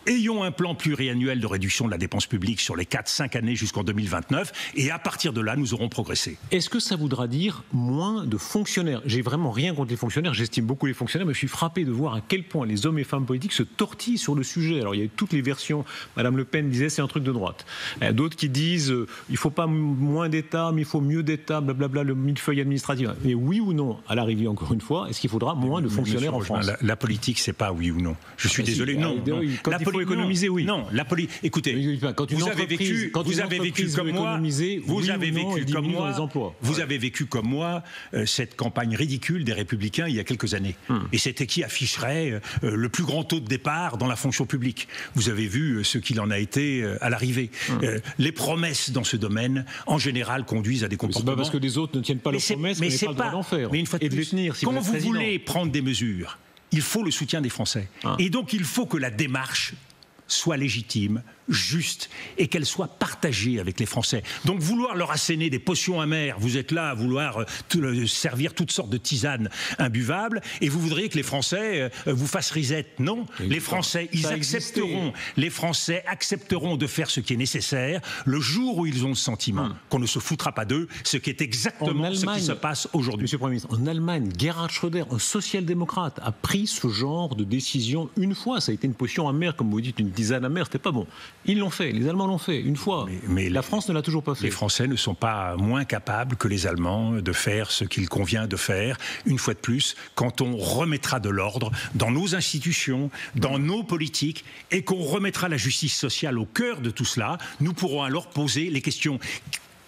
Ayons un plan pluriannuel de réduction de la dépense publique sur les 4-5 années jusqu'en 2029. Et à partir de là, nous aurons progressé. Est-ce que ça voudra dire moins de fonctionnaires? J'ai vraiment rien contre les fonctionnaires. J'estime beaucoup les fonctionnaires, mais je suis frappé de voir à quel point les hommes et femmes politiques se tortillent sur le sujet. Alors il y a toutes les versions. Madame Le Pen disait c'est un truc de droite. D'autres qui disent il ne faut pas moins d'État, mais il faut mieux d'État, blablabla, le millefeuille administratif. Mais oui ou non, à l'arrivée encore une fois, est-ce qu'il faudra moins de fonctionnaires en France? La politique, c'est pas oui ou non. Je suis désolé. Non. Quand il faut économiser, oui. Non, la politique. Écoutez, quand vous avez vécu comme moi, vous avez vécu comme moi cette campagne ridicule des Républicains il y a quelques années. Et c'était qui afficherait le plus grand taux de départ dans la fonction publique. Vous avez vu ce qu'il en a été à l'arrivée. Les promesses dans ce domaine, en général, conduisent à des comportements. C'est pas parce que les autres ne tiennent pas leurs promesses qu'on n'a pas le droit d'en faire. Mais une fois de plus, quand vous voulez prendre des mesures, il faut le soutien des Français. Et donc il faut que la démarche soit légitime, juste, et qu'elle soit partagée avec les Français. Donc vouloir leur asséner des potions amères, vous êtes là à vouloir servir toutes sortes de tisanes imbuvables, et vous voudriez que les Français vous fassent risette. Non, les Français, les Français accepteront de faire ce qui est nécessaire le jour où ils ont le sentiment qu'on ne se foutra pas d'eux, ce qui est exactement ce qui se passe aujourd'hui. Monsieur le Premier ministre, en Allemagne, Gerhard Schröder, un social-démocrate, a pris ce genre de décision une fois. Ça a été une potion amère, comme vous dites, une tisane amère, c'était pas bon. Ils l'ont fait, les Allemands l'ont fait, une fois. Mais la France ne l'a toujours pas fait. Les Français ne sont pas moins capables que les Allemands de faire ce qu'il convient de faire, une fois de plus, quand on remettra de l'ordre dans nos institutions, dans nos politiques, et qu'on remettra la justice sociale au cœur de tout cela, nous pourrons alors poser les questions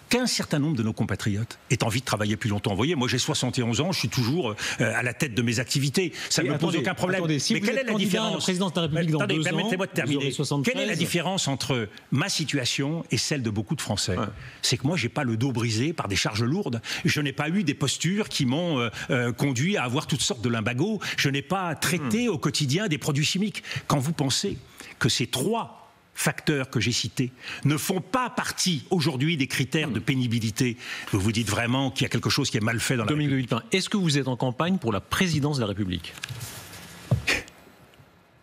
qu'un certain nombre de nos compatriotes aient envie de travailler plus longtemps. Vous voyez, moi j'ai 71 ans, je suis toujours à la tête de mes activités. Ça ne me pose aucun problème. Si mais quelle est la différence? Président de la République dans 2 ans, permettez-moi de terminer. Quelle est la différence entre ma situation et celle de beaucoup de Français? C'est que moi, j'ai pas le dos brisé par des charges lourdes. Je n'ai pas eu des postures qui m'ont conduit à avoir toutes sortes de limbagos. Je n'ai pas traité au quotidien des produits chimiques. Quand vous pensez que ces 3 facteurs que j'ai cités ne font pas partie aujourd'hui des critères de pénibilité, vous vous dites vraiment qu'il y a quelque chose qui est mal fait dans la République. Est-ce que vous êtes en campagne pour la présidence de la République?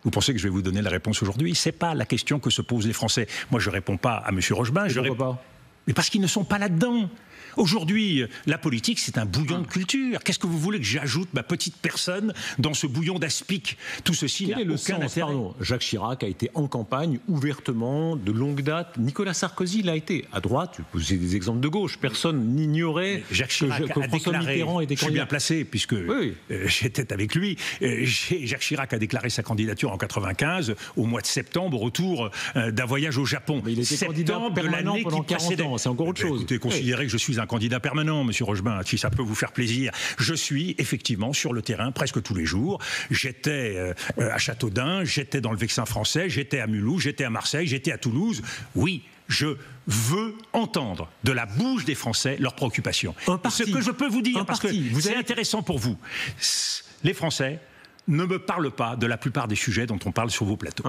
Vous pensez que je vais vous donner la réponse aujourd'hui? C'est pas la question que se posent les Français. Moi, je réponds pas à M. Rochebin. Pourquoi pas? Mais parce qu'ils ne sont pas là-dedans. Aujourd'hui, la politique, c'est un bouillon de culture. Qu'est-ce que vous voulez que j'ajoute ma petite personne dans ce bouillon d'aspic? Tout ceci n'a aucun intérêt. Jacques Chirac a été en campagne ouvertement, de longue date. Nicolas Sarkozy l'a été. À droite, vous avez des exemples de gauche. Personne n'ignorait Jacques Chirac que François Mitterrand était candidat. Je suis bien placé, puisque j'étais avec lui. Jacques Chirac a déclaré sa candidature en 1995, au mois de septembre, au retour d'un voyage au Japon. Mais il était candidat permanent pendant 40 ans. C'est encore autre chose. Écoutez, considérez que je suis un candidat permanent, Monsieur Rochebin, si ça peut vous faire plaisir. Je suis effectivement sur le terrain presque tous les jours. J'étais à Châteaudun, j'étais dans le Vexin français, j'étais à Mulhouse, j'étais à Marseille, j'étais à Toulouse. Oui, je veux entendre de la bouche des Français leurs préoccupations. Ce que je peux vous dire, parce que c'est intéressant pour vous, les Français ne me parlent pas de la plupart des sujets dont on parle sur vos plateaux.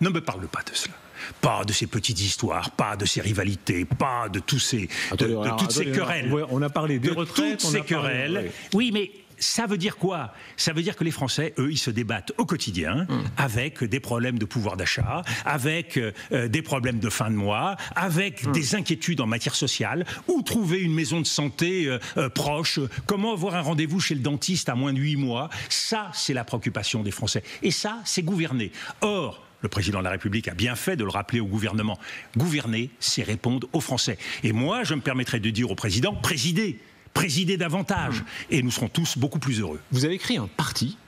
Ne me parlent pas de cela. Pas de ces petites histoires, pas de ces rivalités, pas de tous ces, toutes ces querelles. On a parlé des retraites, toutes ces querelles. Oui, mais Ça veut dire quoi? Ça veut dire que les Français, eux, ils se débattent au quotidien avec des problèmes de pouvoir d'achat, avec des problèmes de fin de mois, avec des inquiétudes en matière sociale, où trouver une maison de santé proche, comment avoir un rendez-vous chez le dentiste à moins de 8 mois. Ça, c'est la préoccupation des Français. Et ça, c'est gouverner. Or, le président de la République a bien fait de le rappeler au gouvernement. Gouverner, c'est répondre aux Français. Et moi, je me permettrais de dire au président, présider davantage, et nous serons tous beaucoup plus heureux. Vous avez créé un parti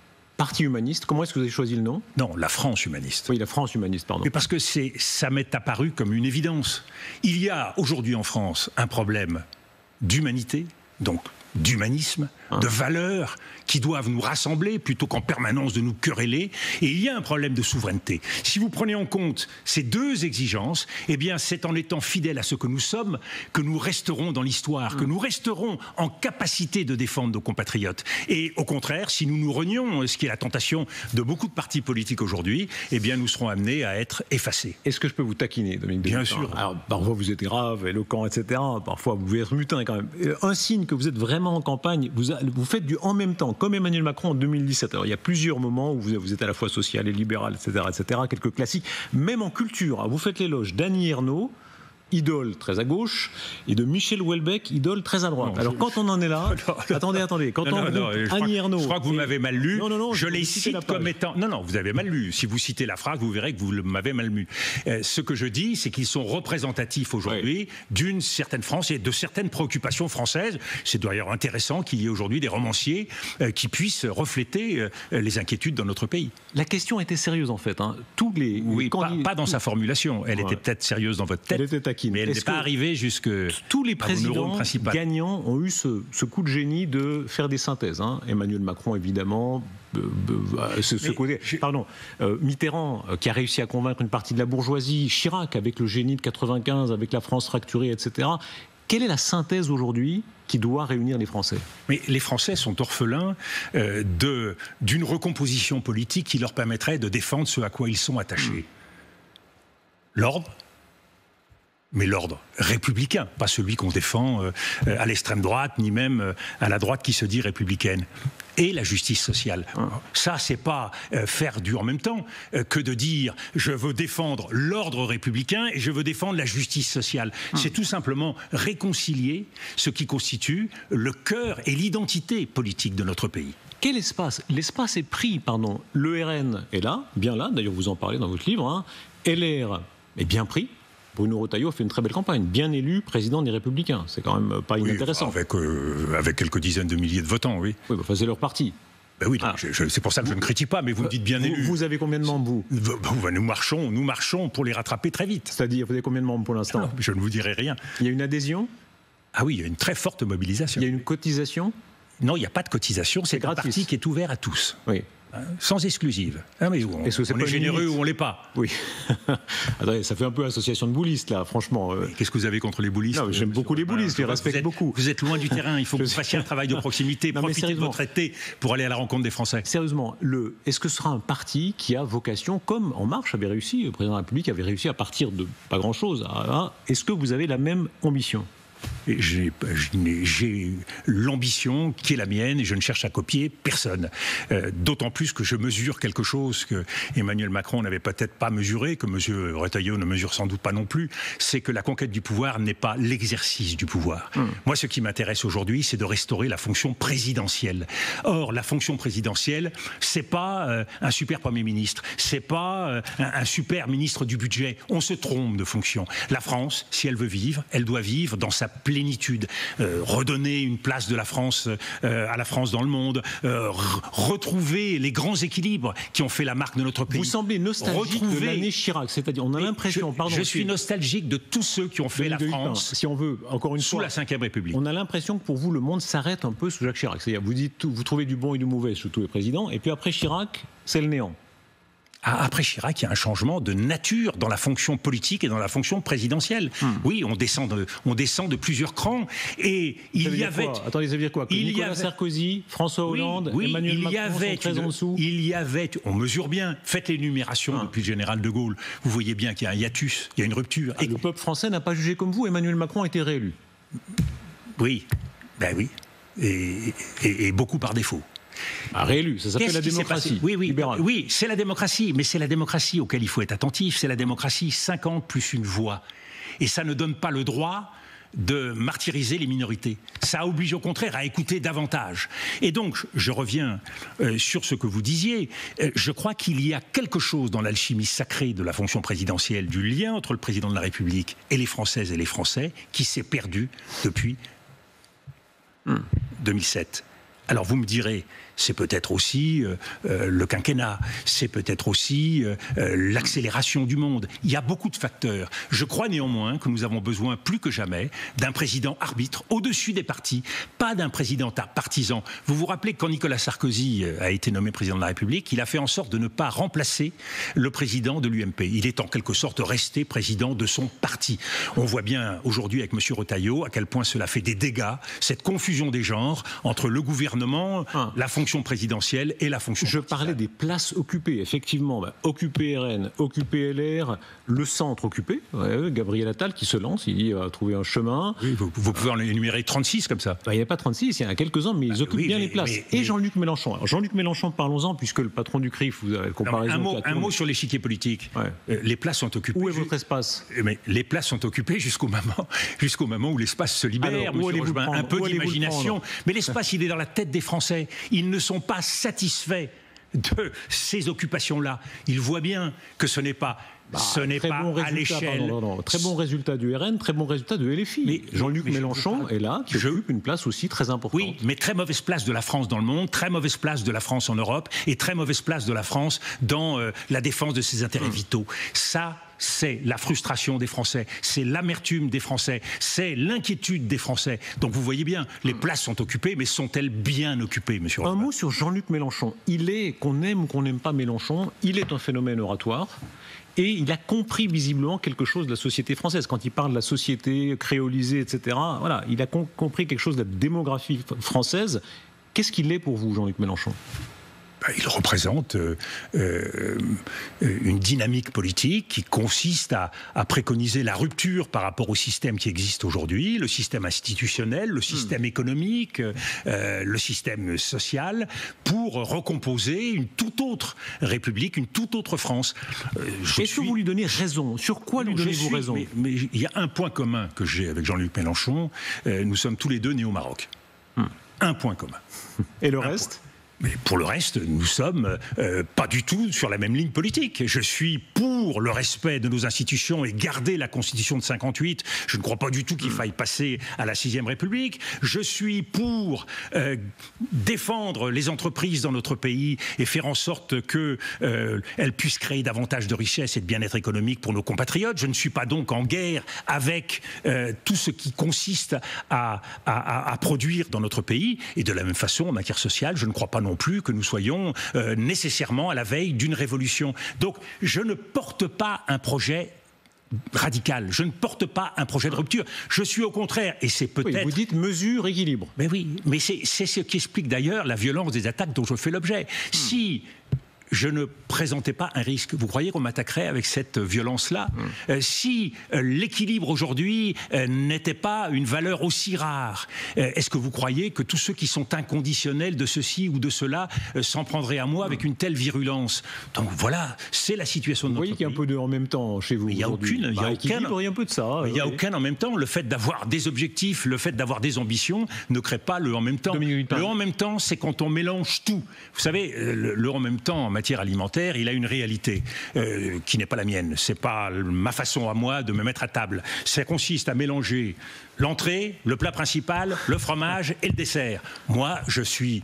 humaniste. Comment est-ce que vous avez choisi le nom? Non, la France humaniste. Oui, la France humaniste, pardon. Mais parce que ça m'est apparu comme une évidence. Il y a aujourd'hui en France un problème d'humanité, donc d'humanisme, de valeurs qui doivent nous rassembler plutôt qu'en permanence de nous quereller. Et il y a un problème de souveraineté. Si vous prenez en compte ces deux exigences, eh bien c'est en étant fidèles à ce que nous sommes que nous resterons dans l'histoire, que nous resterons en capacité de défendre nos compatriotes. Et au contraire, si nous nous renions, ce qui est la tentation de beaucoup de partis politiques aujourd'hui, eh bien nous serons amenés à être effacés. Est-ce que je peux vous taquiner, Dominique Bien Desilets? sûr. Alors, parfois vous êtes grave, éloquent, etc. Parfois vous pouvez être mutin quand même. Un signe que vous êtes vraiment en campagne, vous faites du en même temps, comme Emmanuel Macron en 2017. Alors il y a plusieurs moments où vous êtes à la fois social et libéral, etc., quelques classiques. Même en culture, vous faites l'éloge d'Annie Ernaux, idole très à gauche, et de Michel Houellebecq, idole très à droite. Alors quand on en est là, attendez, quand Annie Ernaux, je crois que vous m'avez mal lu. Non, je les cite comme étant. Non, vous avez mal lu. Si vous citez la phrase, vous verrez que vous m'avez mal lu. Ce que je dis, c'est qu'ils sont représentatifs aujourd'hui d'une certaine France et de certaines préoccupations françaises. C'est d'ailleurs intéressant qu'il y ait aujourd'hui des romanciers qui puissent refléter les inquiétudes dans notre pays. La question était sérieuse en fait. Tous les pas dans sa formulation. Elle était peut-être sérieuse dans votre tête. Elle était mais elle n'est pas arrivée jusque. Tous les présidents gagnants ont eu ce coup de génie de faire des synthèses. Emmanuel Macron, évidemment. Mitterrand, qui a réussi à convaincre une partie de la bourgeoisie. Chirac, avec le génie de 95, avec la France fracturée, etc. Quelle est la synthèse aujourd'hui qui doit réunir les Français? Mais les Français sont orphelins d'une recomposition politique qui leur permettrait de défendre ce à quoi ils sont attachés. L'ordre. Mais l'ordre républicain, pas celui qu'on défend à l'extrême droite, ni même à la droite qui se dit républicaine. Et la justice sociale. Ça, c'est pas faire du en même temps que de dire je veux défendre l'ordre républicain et je veux défendre la justice sociale. C'est tout simplement réconcilier ce qui constitue le cœur et l'identité politique de notre pays. Quel espace? L'espace est pris, pardon. Le RN est là, bien là, d'ailleurs vous en parlez dans votre livre. LR est bien pris. Bruno Retailleau a fait une très belle campagne, bien élu président des Républicains. C'est quand même pas inintéressant. Avec quelques dizaines de milliers de votants, oui. Oui, c'est leur parti. Ben oui, c'est pour ça que je ne critique pas, mais vous me dites bien élu. Vous avez combien de membres, vous? Nous marchons pour les rattraper très vite. C'est-à-dire, vous avez combien de membres pour l'instant? Je ne vous dirai rien. Il y a une adhésion? Ah oui, il y a une très forte mobilisation. Il y a une cotisation? Non, il n'y a pas de cotisation, c'est un parti qui est ouvert à tous. Oui. Sans exclusive. Mais on est généreux ou on ne l'est pas. Oui. Attendez, ça fait un peu association de boulistes, là, franchement. Qu'est-ce que vous avez contre les boulistes? J'aime beaucoup les boulistes, je les respecte beaucoup. Vous êtes loin du terrain, il faut que vous fassiez un travail de proximité, profitez de votre été pour aller à la rencontre des Français. Sérieusement, est-ce que ce sera un parti qui a vocation, comme En Marche avait réussi, le président de la République avait réussi à partir de pas grand-chose, est-ce que vous avez la même ambition? J'ai l'ambition qui est la mienne et je ne cherche à copier personne. D'autant plus que je mesure quelque chose que Emmanuel Macron n'avait peut-être pas mesuré, que M. Retailleau ne mesure sans doute pas non plus, c'est que la conquête du pouvoir n'est pas l'exercice du pouvoir. Moi, ce qui m'intéresse aujourd'hui, c'est de restaurer la fonction présidentielle. Or, la fonction présidentielle, c'est pas un super Premier ministre, c'est pas un super ministre du budget. On se trompe de fonction. La France, si elle veut vivre, elle doit vivre dans sa plénitude, redonner une place de la France à la France dans le monde, retrouver les grands équilibres qui ont fait la marque de notre pays. Vous semblez nostalgique de l'année Chirac, c'est-à-dire on a l'impression, je suis nostalgique de tous ceux qui ont fait la France, si on veut, encore une fois, sous la Ve République. On a l'impression que pour vous le monde s'arrête un peu sous Jacques Chirac, c'est-à-dire vous trouvez du bon et du mauvais sous tous les présidents, et puis après Chirac, c'est le néant. Après Chirac, il y a un changement de nature dans la fonction politique et dans la fonction présidentielle. Oui, on descend de plusieurs crans. Et il y avait... Attendez, ça veut dire quoi? Nicolas Sarkozy, François Hollande, Emmanuel Macron sont très en dessous? Il y avait... On mesure bien. Faites l'énumération depuis le général de Gaulle. Vous voyez bien qu'il y a un hiatus, il y a une rupture. Et le peuple français n'a pas jugé comme vous. Emmanuel Macron a été réélu. Oui. Ben oui. et beaucoup par défaut. Réélu, ça s'appelle la démocratie. Oui, c'est la démocratie, mais c'est la démocratie auquel il faut être attentif. C'est la démocratie 50 plus une voix. Et ça ne donne pas le droit de martyriser les minorités. Ça oblige au contraire à écouter davantage. Et donc, je reviens sur ce que vous disiez. Je crois qu'il y a quelque chose dans l'alchimie sacrée de la fonction présidentielle, du lien entre le président de la République et les Françaises et les Français, qui s'est perdu depuis 2007. Alors vous me direz, c'est peut-être aussi le quinquennat, c'est peut-être aussi l'accélération du monde. Il y a beaucoup de facteurs. Je crois néanmoins que nous avons besoin plus que jamais d'un président arbitre au-dessus des partis, pas d'un président partisan. Vous vous rappelez que quand Nicolas Sarkozy a été nommé président de la République, il a fait en sorte de ne pas remplacer le président de l'UMP. Il est en quelque sorte resté président de son parti. On voit bien aujourd'hui avec M. Retailleau à quel point cela fait des dégâts, cette confusion des genres entre le gouvernement, la fonction présidentielle et la fonction Je parlais des places occupées, effectivement. Occupé RN, occupé LR, le centre occupé. Gabriel Attal qui se lance, il dit va trouver un chemin. Oui, vous pouvez en énumérer 36 comme ça. Il n'y a pas 36, il y en a quelques-uns, mais ils occupent bien les places. Et Jean-Luc Mélenchon. Alors Jean-Luc Mélenchon, parlons-en, puisque le patron du CRIF, vous avez la comparaison. Un mot sur l'échiquier politique. Les places sont occupées. Où est votre espace? Mais les places sont occupées jusqu'au moment où l'espace se libère. Alors, un peu d'imagination. Mais l'espace, il est dans la tête des Français. Ils ne sont pas satisfaits de ces occupations-là. Ils voient bien que ce n'est pas à l'échelle. Très bon résultat du RN, très bon résultat de LFI. Mais Jean-Luc Mélenchon est là, qui occupe une place aussi très importante. Oui, mais très mauvaise place de la France dans le monde, très mauvaise place de la France en Europe et très mauvaise place de la France dans la défense de ses intérêts vitaux. Ça, c'est la frustration des Français, c'est l'amertume des Français, c'est l'inquiétude des Français. Donc vous voyez bien, les places sont occupées, mais sont-elles bien occupées, monsieur Robert ? Un mot sur Jean-Luc Mélenchon. Qu'on aime ou qu'on n'aime pas Mélenchon, il est un phénomène oratoire. Et il a compris visiblement quelque chose de la société française. Quand il parle de la société créolisée, etc., voilà, il a compris quelque chose de la démographie française. Qu'est-ce qu'il est pour vous, Jean-Luc Mélenchon ? Il représente une dynamique politique qui consiste à préconiser la rupture par rapport au système qui existe aujourd'hui, le système institutionnel, le système économique, le système social, pour recomposer une toute autre République, une toute autre France. Est-ce que vous lui donnez raison ? Sur quoi lui donnez-vous raison ? Mais il y a un point commun que j'ai avec Jean-Luc Mélenchon, nous sommes tous les deux nés au Maroc. Un point commun. Et le reste ? Mais pour le reste, nous sommes pas du tout sur la même ligne politique. Je suis pour le respect de nos institutions et garder la Constitution de 58. Je ne crois pas du tout qu'il faille passer à la 6e République. Je suis pour défendre les entreprises dans notre pays et faire en sorte qu'elles puissent créer davantage de richesses et de bien-être économique pour nos compatriotes. Je ne suis pas donc en guerre avec tout ce qui consiste à produire dans notre pays. Et de la même façon, en matière sociale, je ne crois pas non plus que nous soyons nécessairement à la veille d'une révolution. Donc je ne porte pas un projet radical, je ne porte pas un projet de rupture. Je suis au contraire, et c'est peut-être... Oui, vous dites mesure, équilibre. Mais oui, mais c'est ce qui explique d'ailleurs la violence des attaques dont je fais l'objet. Si je ne présentais pas un risque, vous croyez qu'on m'attaquerait avec cette violence-là ? Si l'équilibre aujourd'hui n'était pas une valeur aussi rare, est-ce que vous croyez que tous ceux qui sont inconditionnels de ceci ou de cela s'en prendraient à moi avec une telle virulence ? Donc voilà, c'est la situation de notre pays. Vous voyez qu'il y a un peu de en même temps chez vous. Il n'y a aucune. Il y a un peu de ça. Il n'y a aucun en même temps. Le fait d'avoir des objectifs, le fait d'avoir des ambitions ne crée pas le en même temps. Le en même temps, c'est quand on mélange tout. Vous savez, le en même temps, en matière alimentaire, il a une réalité qui n'est pas la mienne. C'est pas ma façon à moi de me mettre à table. Ça consiste à mélanger l'entrée, le plat principal, le fromage et le dessert. Moi, je suis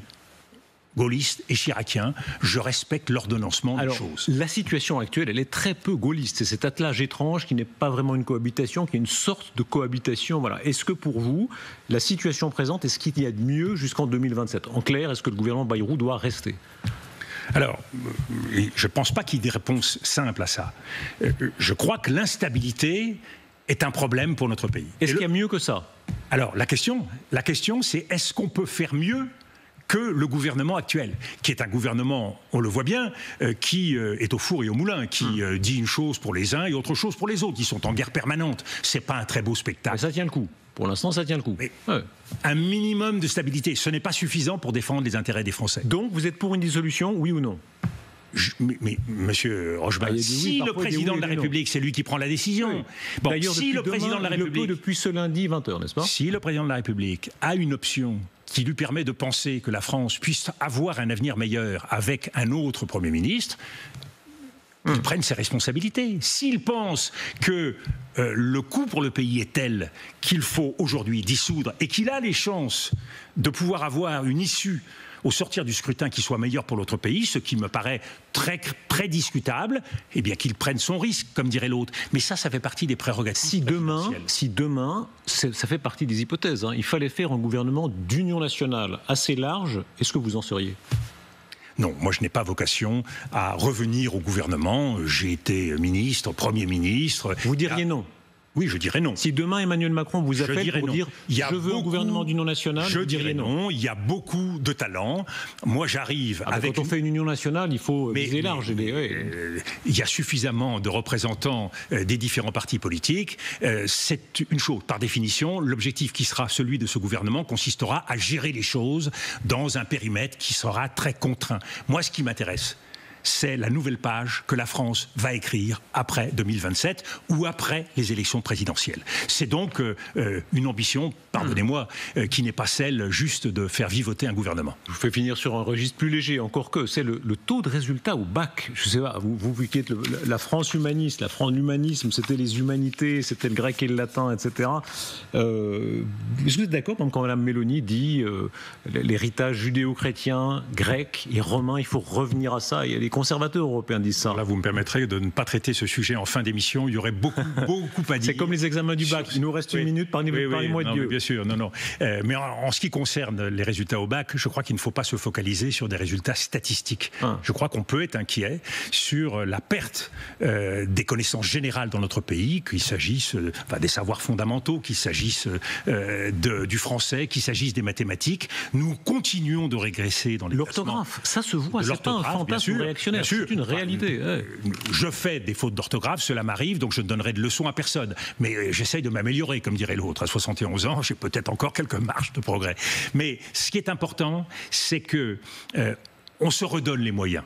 gaulliste et chiracien, je respecte l'ordonnancement des choses. La situation actuelle, elle est très peu gaulliste. C'est cet attelage étrange qui n'est pas vraiment une cohabitation, qui est une sorte de cohabitation. Voilà. Est-ce que pour vous, la situation présente, est-ce qu'il y a de mieux jusqu'en 2027 ? En clair, est-ce que le gouvernement Bayrou doit rester ? Alors, je ne pense pas qu'il y ait des réponses simples à ça. Je crois que l'instabilité est un problème pour notre pays. Est-ce qu'il y a mieux que ça ? Alors, la question, c'est est-ce qu'on peut faire mieux que le gouvernement actuel, qui est un gouvernement, on le voit bien, qui est au four et au moulin, qui dit une chose pour les uns et autre chose pour les autres. Ils sont en guerre permanente. C'est pas un très beau spectacle. Mais ça tient le coup. Pour l'instant, ça tient le coup. Un minimum de stabilité, ce n'est pas suffisant pour défendre les intérêts des Français. Donc, vous êtes pour une dissolution, oui ou non? Mais monsieur Rochebin, si le président de la République, c'est lui qui prend la décision. Oui. Bon, d'ailleurs, si le président de la République, depuis ce lundi 20h, n'est-ce pas? Si le président de la République a une option qui lui permet de penser que la France puisse avoir un avenir meilleur avec un autre Premier ministre, qu'il prenne ses responsabilités. S'il pense que le coût pour le pays est tel qu'il faut aujourd'hui dissoudre et qu'il a les chances de pouvoir avoir une issue au sortir du scrutin qui soit meilleur pour l'autre pays, ce qui me paraît très discutable, eh bien qu'il prenne son risque, comme dirait l'autre. Mais ça fait partie des prérogatives. Si demain, ça fait partie des hypothèses, il fallait faire un gouvernement d'union nationale assez large, est-ce que vous en seriez ? Non, moi je n'ai pas vocation à revenir au gouvernement. J'ai été ministre, Premier ministre. Vous diriez non ? Oui, je dirais non. Si demain Emmanuel Macron vous appelle pour dire « je veux un gouvernement d'union nationale », je dirais non. Il y a beaucoup de talent. Moi, j'arrive avec... Quand on fait une union nationale, il faut viser large. Il y a suffisamment de représentants des différents partis politiques. C'est une chose. Par définition, l'objectif qui sera celui de ce gouvernement consistera à gérer les choses dans un périmètre qui sera très contraint. Moi, ce qui m'intéresse, c'est la nouvelle page que la France va écrire après 2027 ou après les élections présidentielles. C'est donc une ambition, pardonnez-moi, qui n'est pas celle juste de faire vivoter un gouvernement. Je vous fais finir sur un registre plus léger, encore que c'est le taux de résultat au bac. Je ne sais pas, vous qui êtes la France humaniste, l'humanisme, c'était les humanités, c'était le grec et le latin, etc. Vous êtes d'accord quand Mme Mélanie dit l'héritage judéo-chrétien, grec et romain, il faut revenir à ça. Il y a les conservateurs européens disent ça. Là, vous me permettrez de ne pas traiter ce sujet en fin d'émission. Il y aurait beaucoup à dire. C'est comme les examens du bac. Il nous reste une minute. Parlez-moi de Dieu. Bien sûr, non. Mais en ce qui concerne les résultats au bac, je crois qu'il ne faut pas se focaliser sur des résultats statistiques. Je crois qu'on peut être inquiet sur la perte des connaissances générales dans notre pays, qu'il s'agisse des savoirs fondamentaux, qu'il s'agisse du français, qu'il s'agisse des mathématiques. Nous continuons de régresser dans les l'orthographe, ça se voit. C'est pas un fantasme réactionnaire. C'est une réalité. Je fais des fautes d'orthographe, cela m'arrive, donc je ne donnerai de leçons à personne. Mais j'essaye de m'améliorer, comme dirait l'autre. À 71 ans, j'ai peut-être encore quelques marges de progrès. Mais ce qui est important, c'est que on se redonne les moyens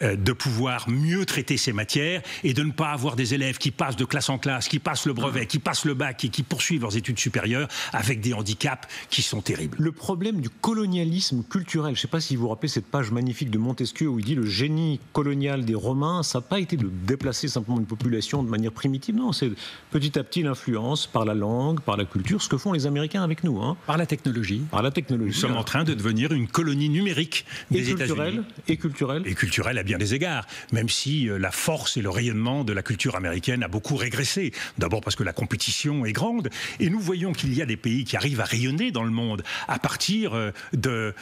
de pouvoir mieux traiter ces matières et de ne pas avoir des élèves qui passent de classe en classe, qui passent le brevet, qui passent le bac et qui poursuivent leurs études supérieures avec des handicaps qui sont terribles. Le problème du colonialisme culturel, je ne sais pas si vous vous rappelez cette page magnifique de Montesquieu où il dit le génie colonial des Romains, ça n'a pas été de déplacer simplement une population de manière primitive, non, c'est petit à petit l'influence par la langue, par la culture, ce que font les Américains avec nous. Par la technologie. Par la technologie. Nous sommes en train de devenir une colonie numérique des États-Unis. Et culturelle. Et culturelle à bien des égards, même si la force et le rayonnement de la culture américaine a beaucoup régressé. D'abord parce que la compétition est grande, et nous voyons qu'il y a des pays qui arrivent à rayonner dans le monde à partir de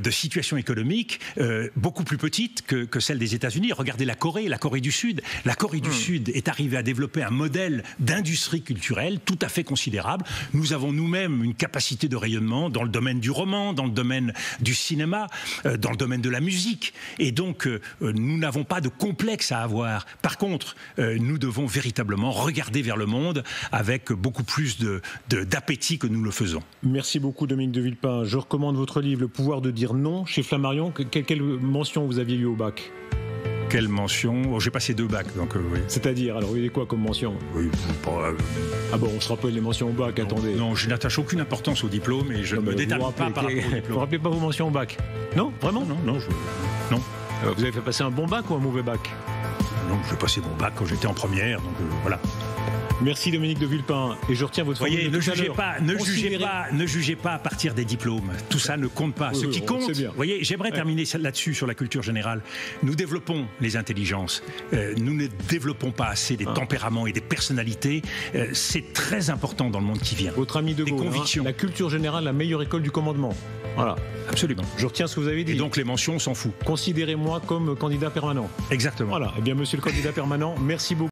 situations économiques beaucoup plus petites que celles des États-Unis. Regardez la Corée du Sud. La Corée du Sud est arrivée à développer un modèle d'industrie culturelle tout à fait considérable. Nous avons nous-mêmes une capacité de rayonnement dans le domaine du roman, dans le domaine du cinéma, dans le domaine de la musique. Et donc, nous n'avons pas de complexe à avoir. Par contre, nous devons véritablement regarder vers le monde avec beaucoup plus d'appétit que nous le faisons. Merci beaucoup Dominique de Villepin. Je recommande votre livre Le pouvoir de dire non chez Flammarion. Quelle mention vous aviez eu au bac ? Quelle mention ? J'ai passé 2 bacs, donc oui. C'est-à-dire, alors il y a quoi comme mention ? Oui, Ah bon, on se rappelle les mentions au bac, attendez. Non, je n'attache aucune importance au diplôme et je ne me détermine pas par rapport au diplôme. Vous ne rappelez pas vos mentions au bac ? Non ? Vraiment ? Non. Vous avez fait passer un bon bac ou un mauvais bac ? Non, j'ai passé mon bac quand j'étais en première, donc voilà. Merci Dominique de Villepin. Et je retiens votre formule. Voyez, ne jugez pas à partir des diplômes. Tout ça ne compte pas. Ce qui compte, vous voyez, j'aimerais terminer là-dessus sur la culture générale. Nous développons les intelligences. Nous ne développons pas assez des tempéraments et des personnalités. C'est très important dans le monde qui vient. Votre ami de Gaulle, la culture générale, la meilleure école du commandement. Voilà. Absolument. Je retiens ce que vous avez dit. Et donc les mentions, on s'en fout. Considérez-moi comme candidat permanent. Exactement. Voilà. Eh bien, monsieur le candidat permanent, merci beaucoup.